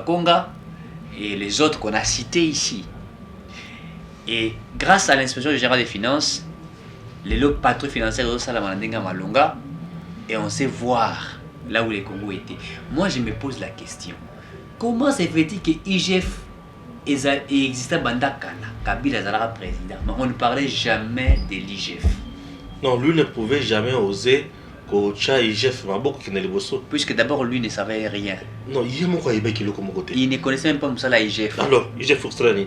Konga et les autres qu'on a cités ici. Et grâce à l'inspection générale des finances, les lots patrouilles financières au Salamandenga Malonga, et on sait voir là où les Congos étaient. Moi, je me pose la question. Comment se fait-il que IGF existait Bandakana, Kabila Zara président, mais on ne parlait jamais de l'IGF? Non, lui ne pouvait jamais oser qu'Ocha IGF puisque d'abord lui ne savait rien. Non, il ne connaissait même pas Moussala IGF. Alors, IGF Frustrani.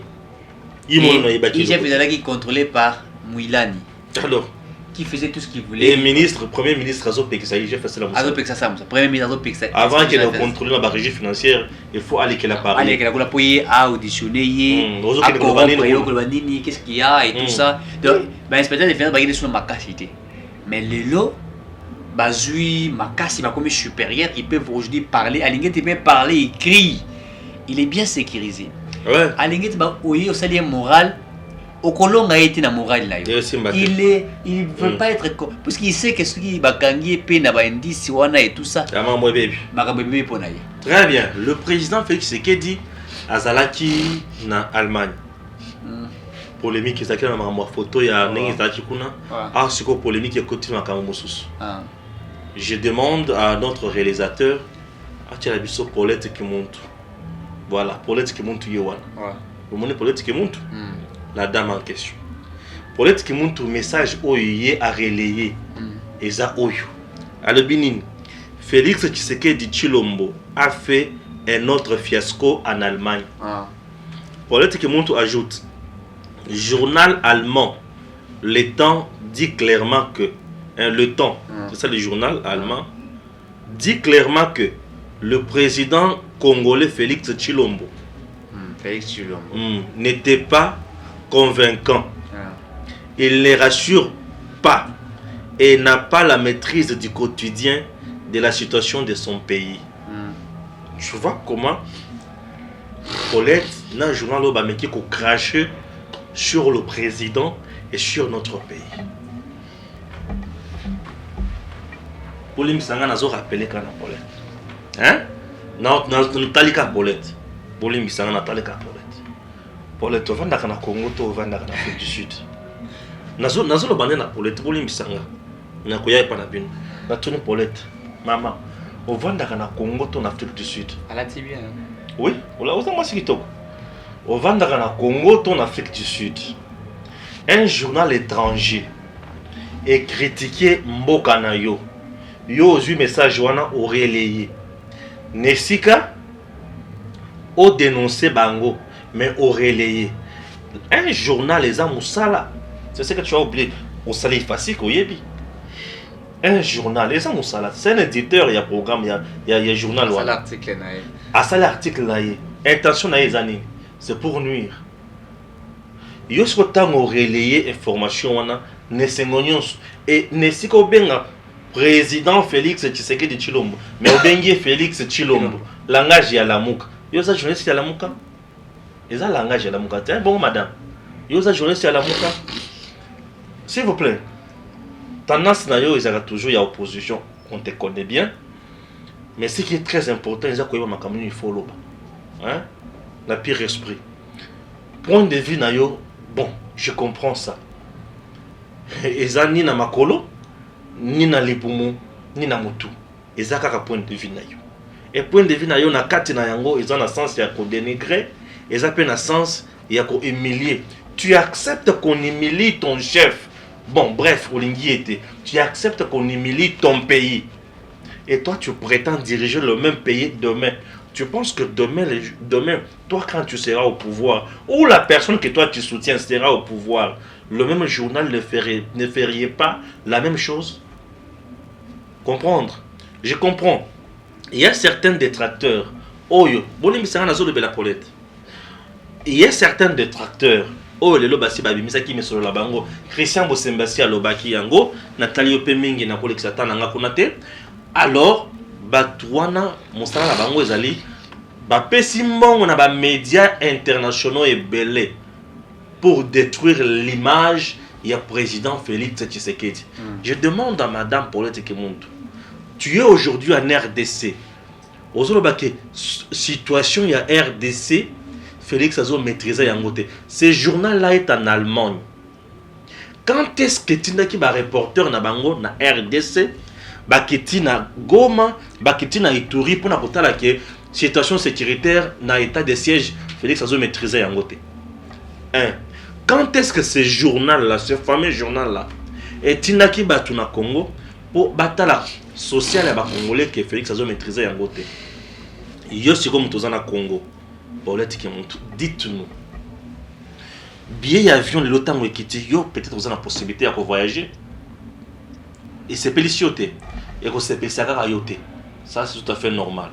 IGF était contrôlé par Mouilani. Alors, qui faisait tout ce qu'il voulait. Et premier ministre Azopeksa, IGF fait cela. Premier ministre Azopeksa. Avant qu'il ait contrôlé la régie financière, il faut aller qu'il a parlé. Aller qu'il a payé à auditionner, à corrompre, qu'est-ce qu'il y a et tout ça. Donc, l'inspecteur des finances est sur ma capacité. Mais les lots, Bazui, Makassi, ma commis supérieure, ils peuvent aujourd'hui parler. Alingeti peut parler, écrire. Il est bien sécurisé. Ouais. Alingeti, au salaire moral, au colon a été dans moral là. Il ne veut pas être. Parce qu'il sait que ce qui va gagner, peine à indice, et tout ça. Très bien. Le président Félix Tshisekedi Azalaki na Allemagne. Polémique qui s'appelle ma photo, il y a un polémique qui continue à Kamomosus. Je demande à notre réalisateur, à Paulette qui monte. Voilà, Paulette qui monte Yowan. Vous montrez Paulette qui monte, la dame en question. Paulette qui monte un message oye à relayer. Et ça oyo. À le Bénin, Félix Tshisekedi Tshilombo a fait un autre fiasco en Allemagne. Paulette qui monte ajoute, journal allemand, Le Temps dit clairement que Le Temps, c'est ça le journal allemand, dit clairement que le président congolais Félix Tshilombo n'était pas convaincant. Il ne rassure pas et n'a pas la maîtrise du quotidien de la situation de son pays. Tu vois comment Paulette, dans le journal Obameki, a craché sur le président et sur notre pays. Pour les Missanga, nous avons rappelé quand Paulette. Hein? Nous talika Paulette. Pour les Missanga, nous talika Paulette. Paulette, on va dans le Congo, on va dans l'Afrique du Sud. Nous avons bandé na Paulette. Pour les Missanga, nous avons pas na bin. Nous avons Paulette. Maman, on va dans le Congo, en Afrique du Sud. Elle a dit bien. Oui, on l'a aussi dit. On va dans le Congo, en Afrique du Sud. Un journal étranger est critiqué Mboka na yo. Yo eu message wana au relayé. Nesika au dénoncé bango mais au relayé. Un journal les Moussala. C'est ce que tu as oublié. on s'allait facile au yebi. Un journal, les gens c'est un éditeur, il y a programme, il y a journal. C'est l'article. À ça l'article là, intention na les c'est pour nuire. Yo ce temps on relayer information wana ne sengonyos et ne siko benga président Félix Tshisekedi Tshilombo, mais au bengi Félix Tshilombo, langage ya lamuka. Yo ça journaliste ya lamuka. Et ça langage ya lamuka. Tiens bon madame. Yo ça journaliste ya lamuka. S'il vous plaît. Tendance na yo, ils ont toujours y a opposition, on te connaît bien. Mais ce qui est très important, ils ont quoi ma commune il faut l'oba. Hein? La pire esprit. Point de vue na yo, bon, je comprends ça. Ils ont ni na makolo, ni na lipumu, ni na mutu. Ils ont kaka point de vue na yo. Et point de vue na yo na kati na yango, ils ont un sens ya ko dénigrer, ils ont un sens ya ko humilier. Tu acceptes qu'on humilie ton chef. Bon, bref, Olingi était. Tu acceptes qu'on humilie ton pays. Et toi, tu prétends diriger le même pays demain. Tu penses que demain, toi, quand tu seras au pouvoir, ou la personne que toi tu soutiens sera au pouvoir, le même journal ne ferait pas la même chose? Comprendre? Je comprends. Il y a certains détracteurs. Oh, yo, il y a certains détracteurs. Oh lelo basi babimisaki misolo la bango Christian Bosembasi alobaki yango Nathalie Ope mingi na kolekisa ta nanga kuna te. Alors batwana mosala la bango ezali bapesi mbongo na ba médias internationaux ebele pour détruire l'image du président Félix Tshisekedi. Je demande à madame Paulette Kemuntu, tu es aujourd'hui en RDC. Ozolobaki situation ya RDC Félix Azo maîtrisé yangote. Ce journal-là est en Allemagne. Quand est-ce que tu n'as pas reporter na bango na RDC, baketi na Goma, baketi na Ituri pour na kotala que situation sécuritaire na état de siège Félix Azo maîtrisé yangote. Quand est-ce que ce journal-là, ce fameux journal-là, est inaki batu na Congo pour batala social ya ba congolais que Félix Azo maîtrisé yangote. Yo siko mutoza na Congo. Dites-nous, billet avion le temps où yo peut-être vous avez la possibilité de voyager et c'est pélicioté et que c'est pélicioté, ça c'est tout à fait normal.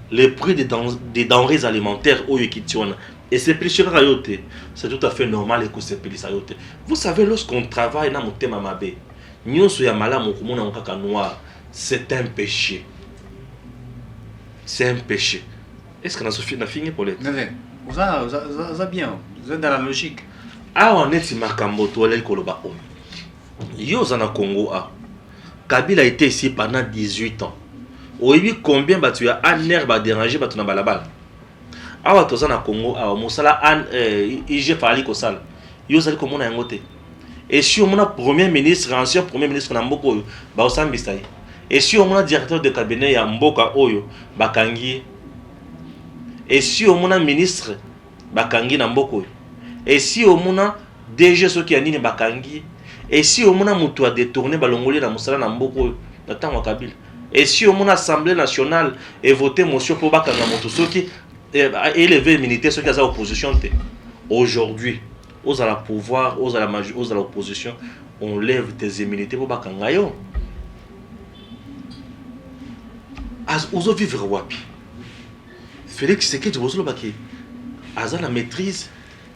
Les prix des denrées alimentaires au Yekitiona et c'est pélicioté, c'est tout à fait normal et que c'est pélicioté. Vous savez, lorsqu'on travaille dans mon thème mabé, nyonso ya malamu kumona nkaka noir, c'est un péché. C'est un péché. Est-ce qu'on a fini pour les... Non, vous avez bien, vous êtes dans la logique. Ah, on est Makambo, Toilel Koloba. Yo, Zana Congo, Kabila a été ici pendant 18 ans. Oui, combien tu as un air à déranger, tu as balabal. Ah, tu as na Congo, Moussala, IG Fali Kosal. Yo, Zali Komo na Ngote. Et si on a premier ministre, ancien premier ministre Namboko, Baosam Bistaï. Et si on a directeur de cabinet Yamboka Oyo, Bakangi. Et si au mona ministre bakangi na mboko, et si au mona DG soki ya nini bakangi, et si au mona mutu a détourné balongoli na musala na mboko na tango Kabila, et si au mona assemblée nationale et voté motion pour bakanga mutu soki élever militaire soki à opposition te. Aujourd'hui, aux à la pouvoir, aux à la majorité, aux à l'opposition, on lève des immunités pour bakanga yo. As ozo vivre wapi? Félix Tshisekedi Bozolobaki a la maîtrise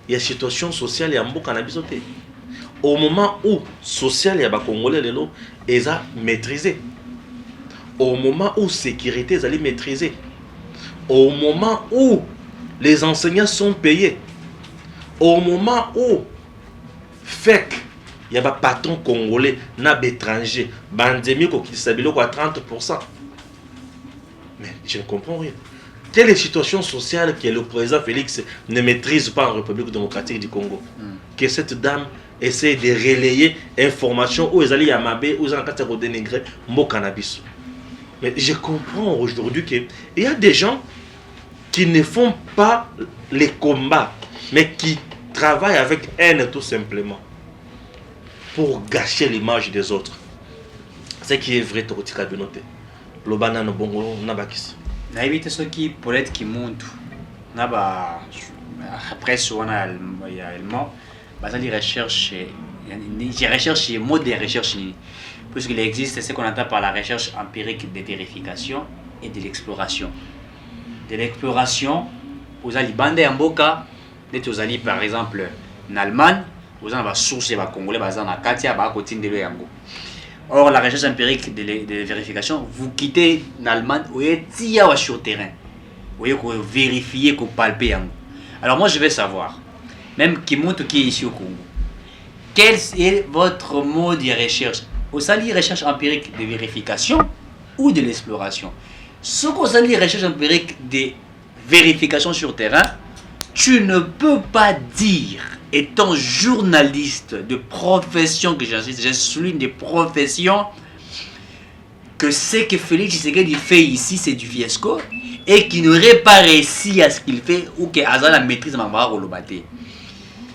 de la situation sociale et en Bokanabissoté. Au moment où social et Congolais lelo est maîtrisé. Au moment où sécurité est maîtrisée. Au moment où les enseignants sont payés. Au moment où FEC, il y a des patrons congolais, n'a étrangers, bandemi qui s'habillent à 30%. Mais je ne comprends rien. Quelle est la situation sociale que le président Félix ne maîtrise pas en République démocratique du Congo? Que cette dame essaie de relayer information où ils allaient à Mabé, où ils ont dénigré mon cannabis. Mais je comprends aujourd'hui qu'il y a des gens qui ne font pas les combats, mais qui travaillent avec haine tout simplement pour gâcher l'image des autres. Ce qui est vrai, Torotika Benote. Le banane bongo nabakis. Na éviter ce qui peut être qui monte. Naba après sur un allemand, bah ça les recherches J'ai recherche le mot de recherche puisqu'il existe ce qu'on entend par la recherche empirique de vérification et de l'exploration. De l'exploration, vous allez bander en boca, vous allez par exemple en Allemagne, vous avez des sources de Congolais, vous avez Katia, vous avez Yango. Or, la recherche empirique de vérification, vous quittez l'Allemagne, vous êtes sur le terrain. Vous voyez, vérifier, vous palper Yango. Alors moi, je vais savoir, même qui monte qui est ici au Congo, quel est votre mot de recherche? Vous allez recherche empirique de vérification ou de l'exploration? Ce qu'on s'allie recherche empirique de vérification sur terrain, tu ne peux pas dire, étant journaliste de profession, que j'insiste, je souligne des professions, que ce que Félix Tshisekedi fait ici, c'est du fiasco, et qu'il n'aurait pas réussi à ce qu'il fait, ou que Azala maîtrise Mambara Rolobate.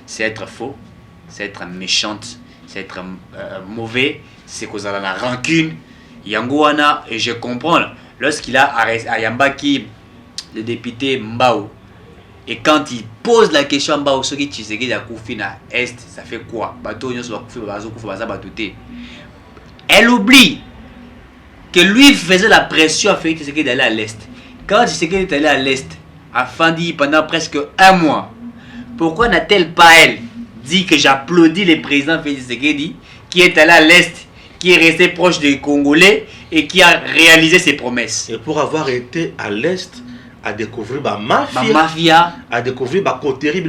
C'est être faux, c'est être méchante, c'est être mauvais, c'est cause de la rancune. Yangoana, et je comprends, lorsqu'il a arrêté à Yambaki, le député Mbao, et quand il pose la question à Mbao, ce qui Tshisekedi a koufi na Est, ça fait quoi? Elle oublie que lui faisait la pression à Félix Tshisekedi d'aller à l'Est. Quand Tshisekedi est allé à l'Est, à Fandi pendant presque un mois, pourquoi n'a-t-elle pas, elle, dit que j'applaudis le président Félix Tshisekedi qui est allé à l'Est, qui est resté proche des Congolais et qui a réalisé ses promesses? Et pour avoir été à l'Est, à découvrir la mafia, à découvrir la coterie,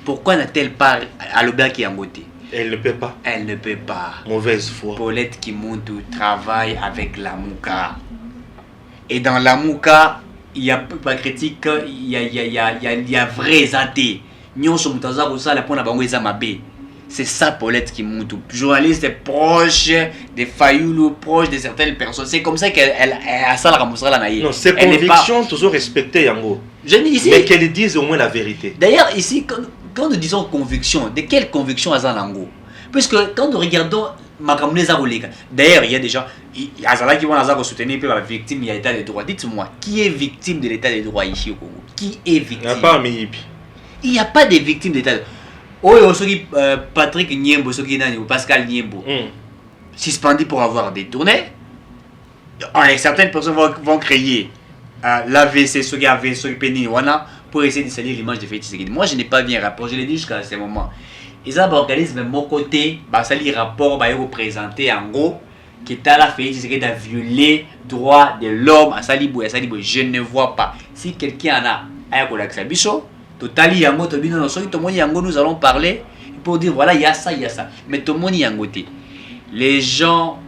pourquoi n'a-t-elle pas à l'Obla qui est en beauté? Elle ne peut pas. Elle ne peut pas. Mauvaise foi. Paulette Kimuntu travaille avec la Mouka. Et dans la Mouka, il n'y a pas de critique, il y a vrai athées. C'est ça Paulette Kimuntu. Journaliste proche des Fayoulou, proche de certaines personnes. C'est comme ça qu'elle a ça la naïe. Non, ses convictions toujours respectées, Yango. Mais qu'elle dise au moins la vérité. D'ailleurs, ici, quand nous disons conviction, de quelle conviction Azal Yango? Puisque quand nous regardons d'ailleurs, il y a des gens qui vont soutenir la victime de l'état de droit. Dites-moi, qui est victime de l'état de droit ici au Congo? Qui est victime? Il n'y a pas de victime de l'état de droit. Patrick Niembo, Pascal Niembo, suspendu pour avoir détourné. Certaines personnes vont créer l'AVC, ceux qui avaient ce pénis, pour essayer de salir l'image de Félix Tshisekedi. Moi, je n'ai pas vu un rapport, je l'ai dit jusqu'à ce moment. Ils ont un organisme de mon côté, salir rapport, représenté en gros, qui est à la Félix Tshisekedi a violé droit de l'homme à Salibou. Je ne vois pas. Si quelqu'un en a un collègue Bisso, Totali Yango, nous allons parler pour dire voilà, il y a ça, il y a ça. Mais tout le monde Yango, les gens,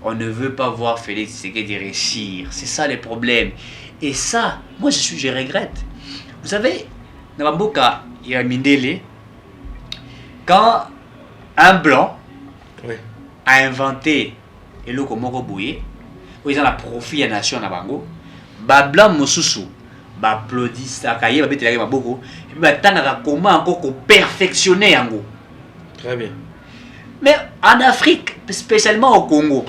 on ne veut pas voir Félix Tshisekedi réussir. C'est ça le problème. Et ça, moi je regrette. Vous savez, dans Mboka, il y a Mindele, quand un blanc a inventé et le Komoko Bouye, où ils ont la profit à la nation à Bango, blanc Mosusu, applaudissent à Kaye, et puis comment encore perfectionner en gros. Très bien. Mais en Afrique, spécialement au Congo,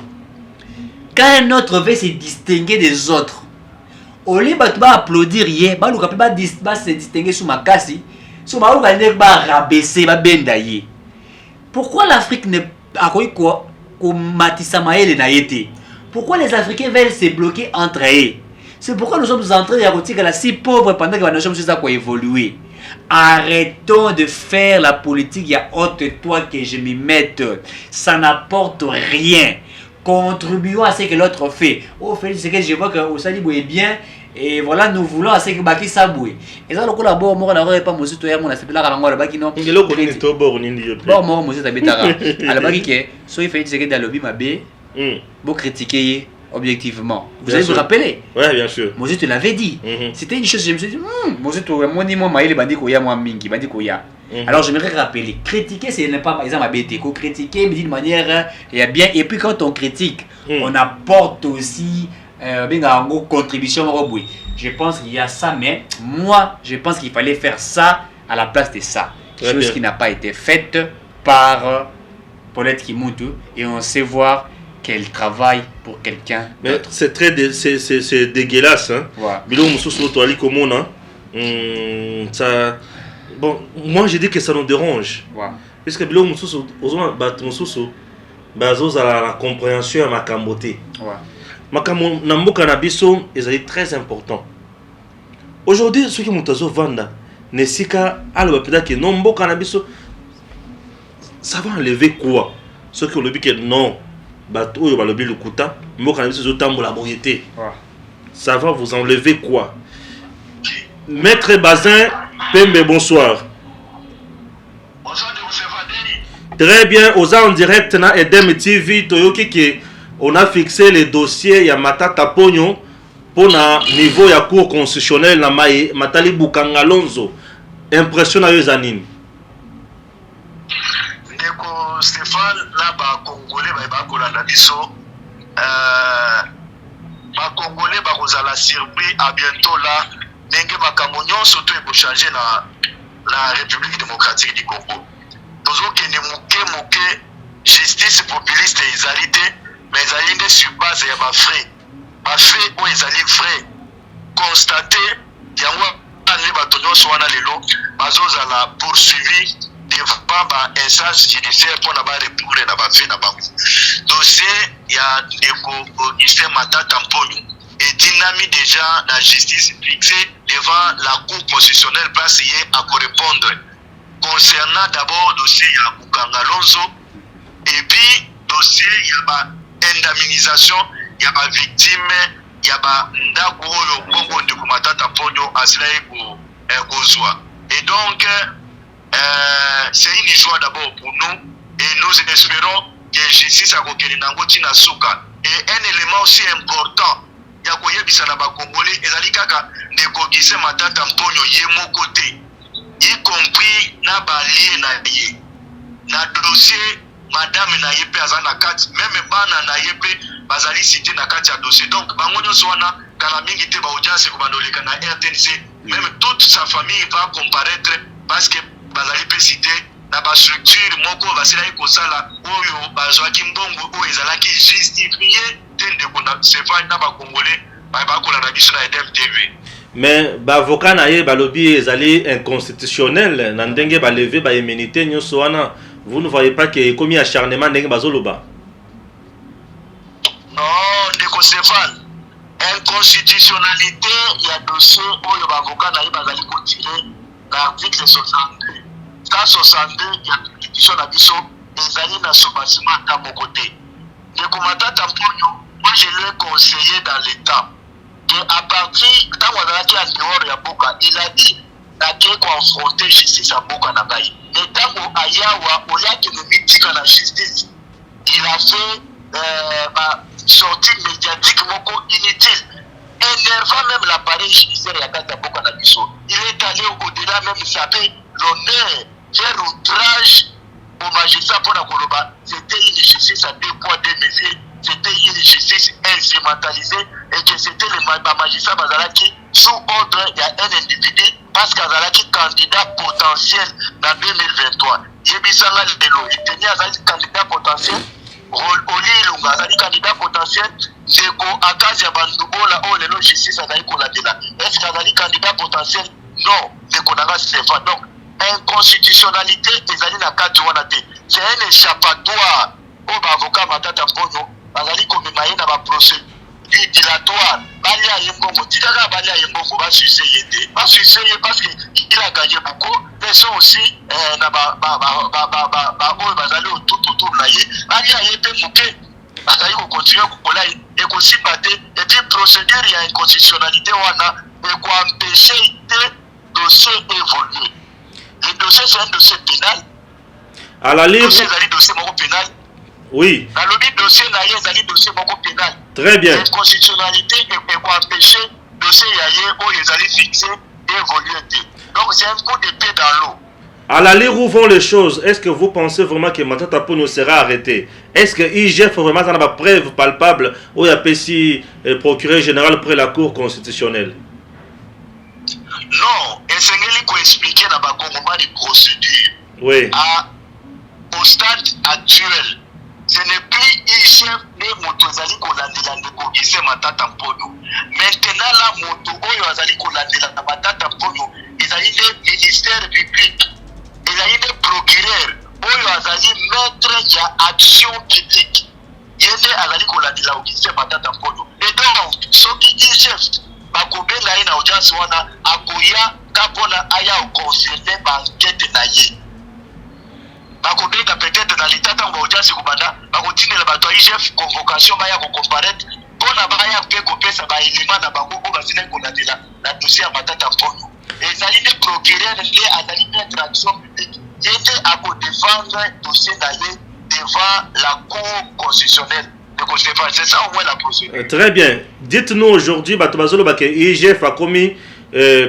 quand un autre veut se distinguer des autres, au lieu de applaudir, il va se distinguer sous ma casse, sous ma rabaisser, bendailler. Pourquoi l'Afrique ne a quoi comme Matisamaël et pourquoi les Africains veulent se bloquer entre eux? C'est pourquoi nous sommes en train de dire que la si pauvre pendant que nous sommes évoluer. Arrêtons de faire la politique, il y a autre toi que je m'y mette. Ça n'apporte rien. Contribuons à ce que l'autre fait. Oh Félix, c'est que je vois que au Salibou est bien. Et voilà, nous voulons à ce que Baki Saboué. Et ça, le coup là-bas, moi, on n'aurait pas monsieur Toya, mon aspect là, on a Baki non. Il est là, on est tout bon, on est bon, moi, monsieur Tabetara. Alors, Baki, que soit Félix, c'est que dans le lobby, ma bé, vous critiquez objectivement. Vous allez vous rappeler? Oui, bien sûr. Moi, je te l'avais dit. C'était une chose, je me suis dit, moi, je te moi, ni moi, maïle, bandi koya, moi, mingi, bandi koya. Alors, je me rappeler. Critiquer, c'est pas, par exemple, ma bête. Critiquer, mais d'une manière, il y a bien. Et puis, quand on critique, on apporte aussi. Contribution. Je pense qu'il y a ça, mais moi je pense qu'il fallait faire ça à la place de ça. Très chose bien. Qui n'a pas été faite par Paulette Kimuntu, et on sait voir qu'elle travaille pour quelqu'un. Mais c'est très c'est dégueulasse, hein. Voilà. Bilo mususu to ali komona. Ça bon, moi je dis que ça nous dérange. Ouais. Parce que bilo mususu ozoma bato mususu bazozala la compréhension ya makambo te. Ouais. Makambo na mboka na biso ezali très important. Aujourd'hui soki moto azovanda na esika aloba peut-être que non mboka na biso ça va enlever quoi? Soki olobi que non bato oyo balobi lokuta mboka na biso ezotambola boye te. Ouais. Ça va vous enlever quoi? Maître Bazin Pembe, bonsoir. Bonsoir, Très bien, aux en direct na Edem TV, Toyoki qui on a fixé les dossiers ya Matata Ponyo pour na niveau ya cour constitutionnel na Maye Matali Bukanga Lonzo. Impression na Yozanin. Ndeko Stéphane na ba Congolais ba kolanda biso ba Congolais ba kozala surpris à bientôt là ndenge makambo nyonso to eko changer na République démocratique du Congo. Tozokende moke justice populiste ezali te mais ezali nde sur base ya bafrais oyo ezali vrai constaté yango ane bato nyonso wana lelo bazozala poursuivi devant ba instance judiciaire mpona barepoure na bafait na bango. Dossier ya ndeko Augustin Matata Mponyo etinami déjà la justice fixée devant la cour constitutionnelle place ye à correspondre concernant d'abord dossier ya Bukanga Lonzo et puis dossier ya ba indemnisation ya ba victime ya ba ndako oyo bongo ndeko Matata Mponyo asilai kozwa. Et donc c'est une joie d'abord pour nous et nous espérons que justice a kokeli nango tina suka. Et un élément aussi important ya koyebisa na ba Congolais ezali kaka ndeko Augustin Matata Mponyo ye moko te, y compris na balie na ye na dossier madame na ye pe aza na kati, même bana na ye pe bazali cité na kati ya dossier. Donc bango nyonso wana kala mingi te ba audience ko bandoleka na RTNC, même toute sa famille va comparaître parce que bazali pe cité na ba structure moko basila ekosala oyo bazwaki mbongo oyo ezalaki justifié te ndeko na Stéphane na ba Congolais ba kolanda biso na Edem TV. Mais bavocat na ye balobi ezali inconstitutionnel na ndenge ba lever ba immunité nyonso wana. Vous ne voyez pas que comme acharnement ndenge bazoloba? Non, ndeko Stéphane, inconstitutionnalité ya dossier oyo bavocat na ye bazali kotirer na article 62. 162 ya constitution na biso ezali na soubassement ta moko te. Ndeko Matata Mponyo, moi je lui ai conseillé dans l'état que à partir tant azalaki en dehors ya boka, il a dit nake confronter justice à boka na ngai. Mais tango ayawa oyaki ne mitika na justice, il a fait sortie médiatique moko inutile, énervant même l'appareil judiciaire ya kati ya boka na biso. Il est allé au-delà même saper l'honneur, faire outrage au magistrat pour la Koloba. C'était une justice à 2 poids 2 mesures, c'était une justice instrumentalisée et que c'était le magistrat Bazalaki sous ordre il y a un individu parce qu'Azalaki candidat potentiel dans 2023. Yebisanga Lelo, il tenait Azalaki candidat potentiel, Oli Lunga Azalaki candidat potentiel, Zeko Akazia Bandubola, oh Lelo justice Azalaki Koladela. Est-ce qu'Azalaki candidat potentiel? Non, Zeko Naga Stéphane. Donc, inconstitutionnalité ezali na kati wana te. C'est un échappatoire au avocat Matata Mponyo bazali komema ye na ba procédure dilatoire balia ye mbongo tikaka balia ye mbongo basuise ye te basuise ye parce que il a gagné beaucoup mais sont aussi na ba oyo bazali autour na ye balia ye pe moke bazali ko continuer kokola ekosipa te et puis procédure ya inconstitutionnalité wana ekoempêcher te dossier évoluer. Le dossier, c'est un dossier pénal. À la livre. Le dossier pénal. Oui. Dans le dossier, il y a dossier pénal. Très bien. La constitutionnalité est pour empêcher le dossier où ils allaient fixer et évoluer. Donc, c'est un coup d'épée dans l'eau. À la livre où vont les choses, est-ce que vous pensez vraiment que Matata Mponyo sera arrêté? Est-ce que IGF vraiment a une preuve palpable où il y a PC procureur général près la Cour constitutionnelle? Non, et c'est ce qu'il expliquer dans les procédures. Oui. Au stade actuel, ce n'est plus IGF mais Motozali Kolandela Ndeko Matata Mponyo. Maintenant, la moto Oyo Azali Kolandela Matata Mponyo, ils allaient les ministère public ezali nde procureur oyo azali maître ya action publique ye nde azali kolandela Augustin Matata Mponyo. Et donc soki IGF bakobenga ye na audience wana akoya ka mpona aya oconfirme bankete na ye bakobenga peut-être na leta ntango audience ekobanda bakotindela bato ya IGF convocation baya kocomparaître mpona baya mpe kopesa baelema na bango oyo bazilaki kolandela na dossier ya Matata Mponyo. Ezali nde procureur nde azali maître action publique ye nde akodéfendre dossier na ye devant la cour constitutionnelle de Côte d'Ivoire. C'est ça au moins la procédure. Très bien. Dites-nous aujourd'hui, Batobazolo Baké, IGF a commis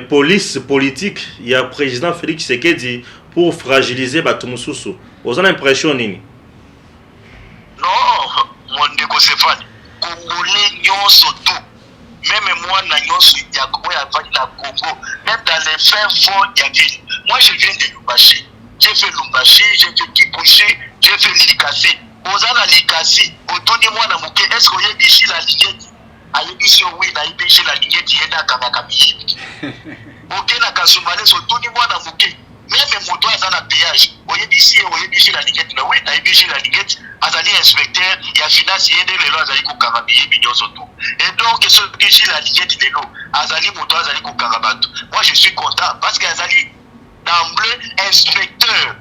police politique. Il y a le président Félix Tshisekedi pour fragiliser Batumoussoussou. Vous avez l'impression, Nini? Non, mon ndeko Stéphane, Congolais nyonso tout. Même moi, na nyonso ya Congo, même dans les fins fonds ya ville. Moi, je viens de Lubumbashi. J'ai fait Lubumbashi, j'ai fait Kipushi, j'ai fait Likasi. Ozana Likasi, otoni mwana muke, est-ce que oyebishi la lingeti? Ayebishi oui, na yebishi la lingeti yenda kangaka miyibi. Ok na Kasumbalé, otoni mwana muke. Même moto azana péage, oyebishi la lingeti na oui, na yebishi la lingeti, azali inspecteur, ya finance yende lelo azali kokanga miyibi nyonso tout. Et donc, ce que la lingeti lelo, azali moto azali kokanga bato. Moi je suis content parce que azali d'emblée inspecteur.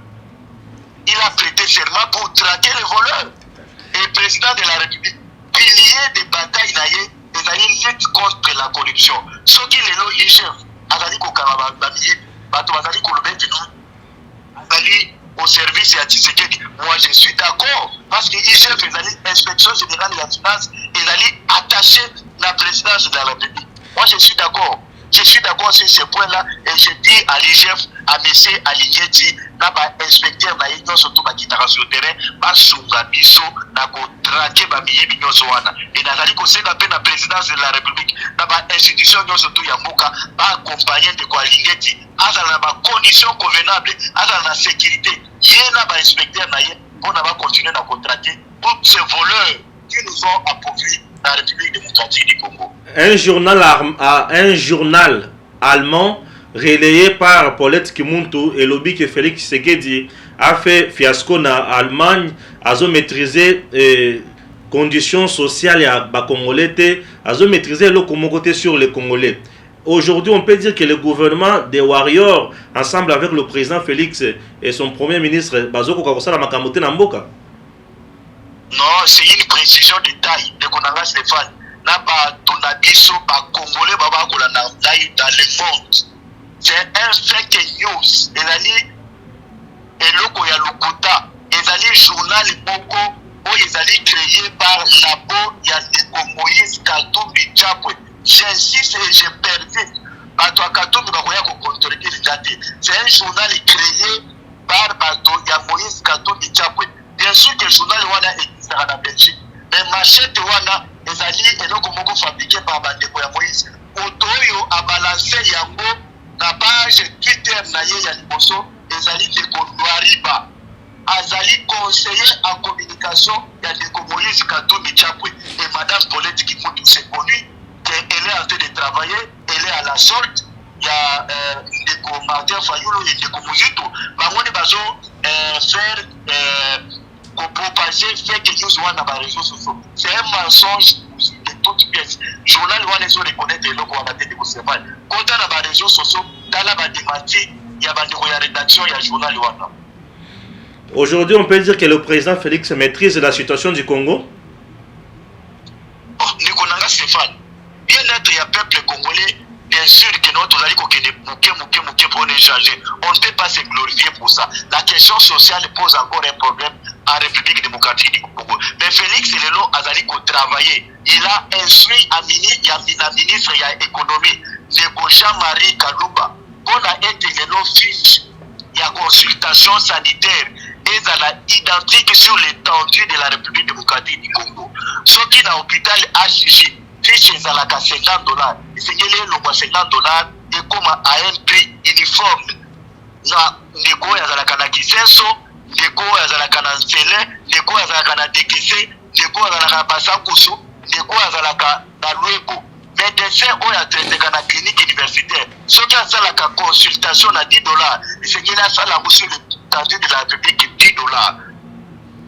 Il a prêté serment pour traquer les voleurs. Et le président de la République, pilier des batailles naïe, il a lutte contre la corruption. Ce qui est le IGF, Azali Kokarabami, Bato Azali Kolobetino, Azali au service de Tshisekedi. Moi je suis d'accord, parce que l'IGF, l'inspection générale de la finance, il a attaché la présidence de la République. Moi je suis d'accord. Je suis d'accord sur ce point-là et je dis à l'IGF, à M. Aligeti, n'a inspecteur na union surtout ba kitara sur terrain, ba sunga biso na ko traquer ba miye binyoso wana. Et nazali ko senga pe na présidence de la République, na ba institution nyonso surtout ya mboka, ba accompagner de ko Aligeti, azala na ba conditions convenables, azala na sécurité. Yé na ba inspecteur na yé, on va continuer na ko traquer tous ces voleurs qui nous ont appauvri la République démocratique du Congo. Un journal allemand relayé par Paulette Kimuntu et lobby que Félix Tshisekedi a fait fiasco en Allemagne, a maîtrisé conditions sociales à Congolais, a maîtrisé le côté sur les Congolais. Aujourd'hui, on peut dire que le gouvernement des Warriors, ensemble avec le président Félix et son premier ministre, Bazoko Kakosala Makamote Namboka. Non, c'est une précision de taille de Konanga Stéphane. Naba Tonabiso, Congolais, Baba Kolana, dans le monde. C'est un fake news. Eloko ya Lukuta, ezali journal Boko, où ezali créé par Labo Yandeko Moïse Katumbi Tchapwe. J'insiste et je persiste. Bato Katumbi Bakoya Kokontrole Date. C'est un journal créé par Bato ya Moïse Katumbi Tchapwe. Bien sûr que le journal wana existe en Belgique, mais machette wana ezali eloko moko fabriqué par bandeko ya Moïse. Otoyo a balancé yango na page Twitter na ye ya liboso ezali ndeko Noiriba. Azali conseiller en communication ya ndeko Moïse Katumbi Tchapwe et madame Paulette Kimuntu. C'est connu qu'elle est en train de travailler, elle est à la sorte. Il y a ndeko Martin Fayulu et ndeko Muzito. Bangoni bazo faire propager fake news dans les réseaux sociaux. C'est un mensonge de toutes pièces. Journal wana les reconnaître les locaux à tête de Stéphane. Quand dans les réseaux sociaux, dans la démenti, il y a la rédaction, il y a journal wana. Aujourd'hui, on peut dire que le président Félix maîtrise la situation du Congo. Oh, Nikonanga Stéphane, bien-être il y a peuple congolais. Bien sûr que notre allons mouké pour échanger. On ne peut pas se glorifier pour ça. La question sociale pose encore un problème en République démocratique du Congo. Mais Félix Lelo Azali ko travailler. Il a instruit à ministre de l'économie, de Jean-Marie Kalouba, qu'on a intégré nos fiches. Il y a consultation sanitaire. Et ça est identique sur l'étendue de la République démocratique du Congo. Ceux qui dans l'hôpital HCG, fiche ezalaka $50, esengeli elongwa $50 ekoma à un prix uniforme. Na ndeko yazalaka na Kisenso, ndeko yazalaka na Nzele, ndeko yazalaka na Dekese, ndeko yazalaka na Basankusu, ndeko yazalaka na Lweko. médecin oyo atraiteka na clinique universitaire soki asalaka consultation na $10 esengeli asala sur l'étendue de la République $10.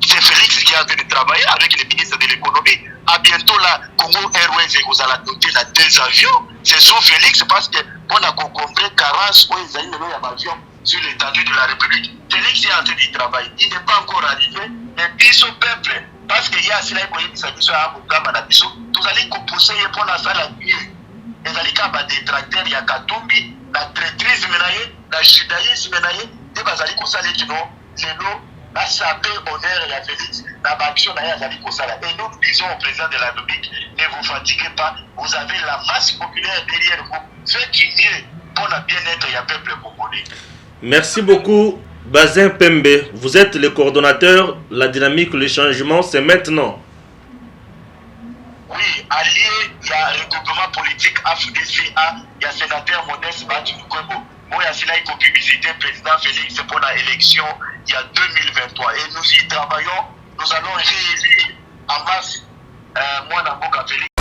C'est Félix qui est en train de travailler avec le ministre de l'économie. À bientôt là, Congo Airways vous allez doter là 2 avions. C'est sous Félix parce que on a compris carence où ils ont un avion sur l'étendue de la République. Félix est en train de travailler. Il n'est pas encore arrivé. Mais puis son peuple, parce qu'il y a cela qui s'agit à Mugama, vous allez composer pour la salle à mieux. Vous allez faire des tracteurs, il y a Katumbi, la traîtrise menaillée, la judaïsme menaillée, et vous allez constater que non, c'est nous. La sapé honneur et la Félix, la action d'ailleurs, et nous disons au président de la République, ne vous fatiguez pas, vous avez la masse populaire derrière vous, faites mieux pour le bien-être et le peuple congolais. Merci beaucoup, Bazin Pembe. Vous êtes le coordonnateur, la dynamique, le changement, c'est maintenant. Oui, allié, il y a un regroupement politique AFDCA, il y a sénateur Modeste Batu Lukwebo. Moi, il y a une publicité président Félix pour l'élection il y a 2023. Et nous y travaillons, nous allons réélire en mars Félix.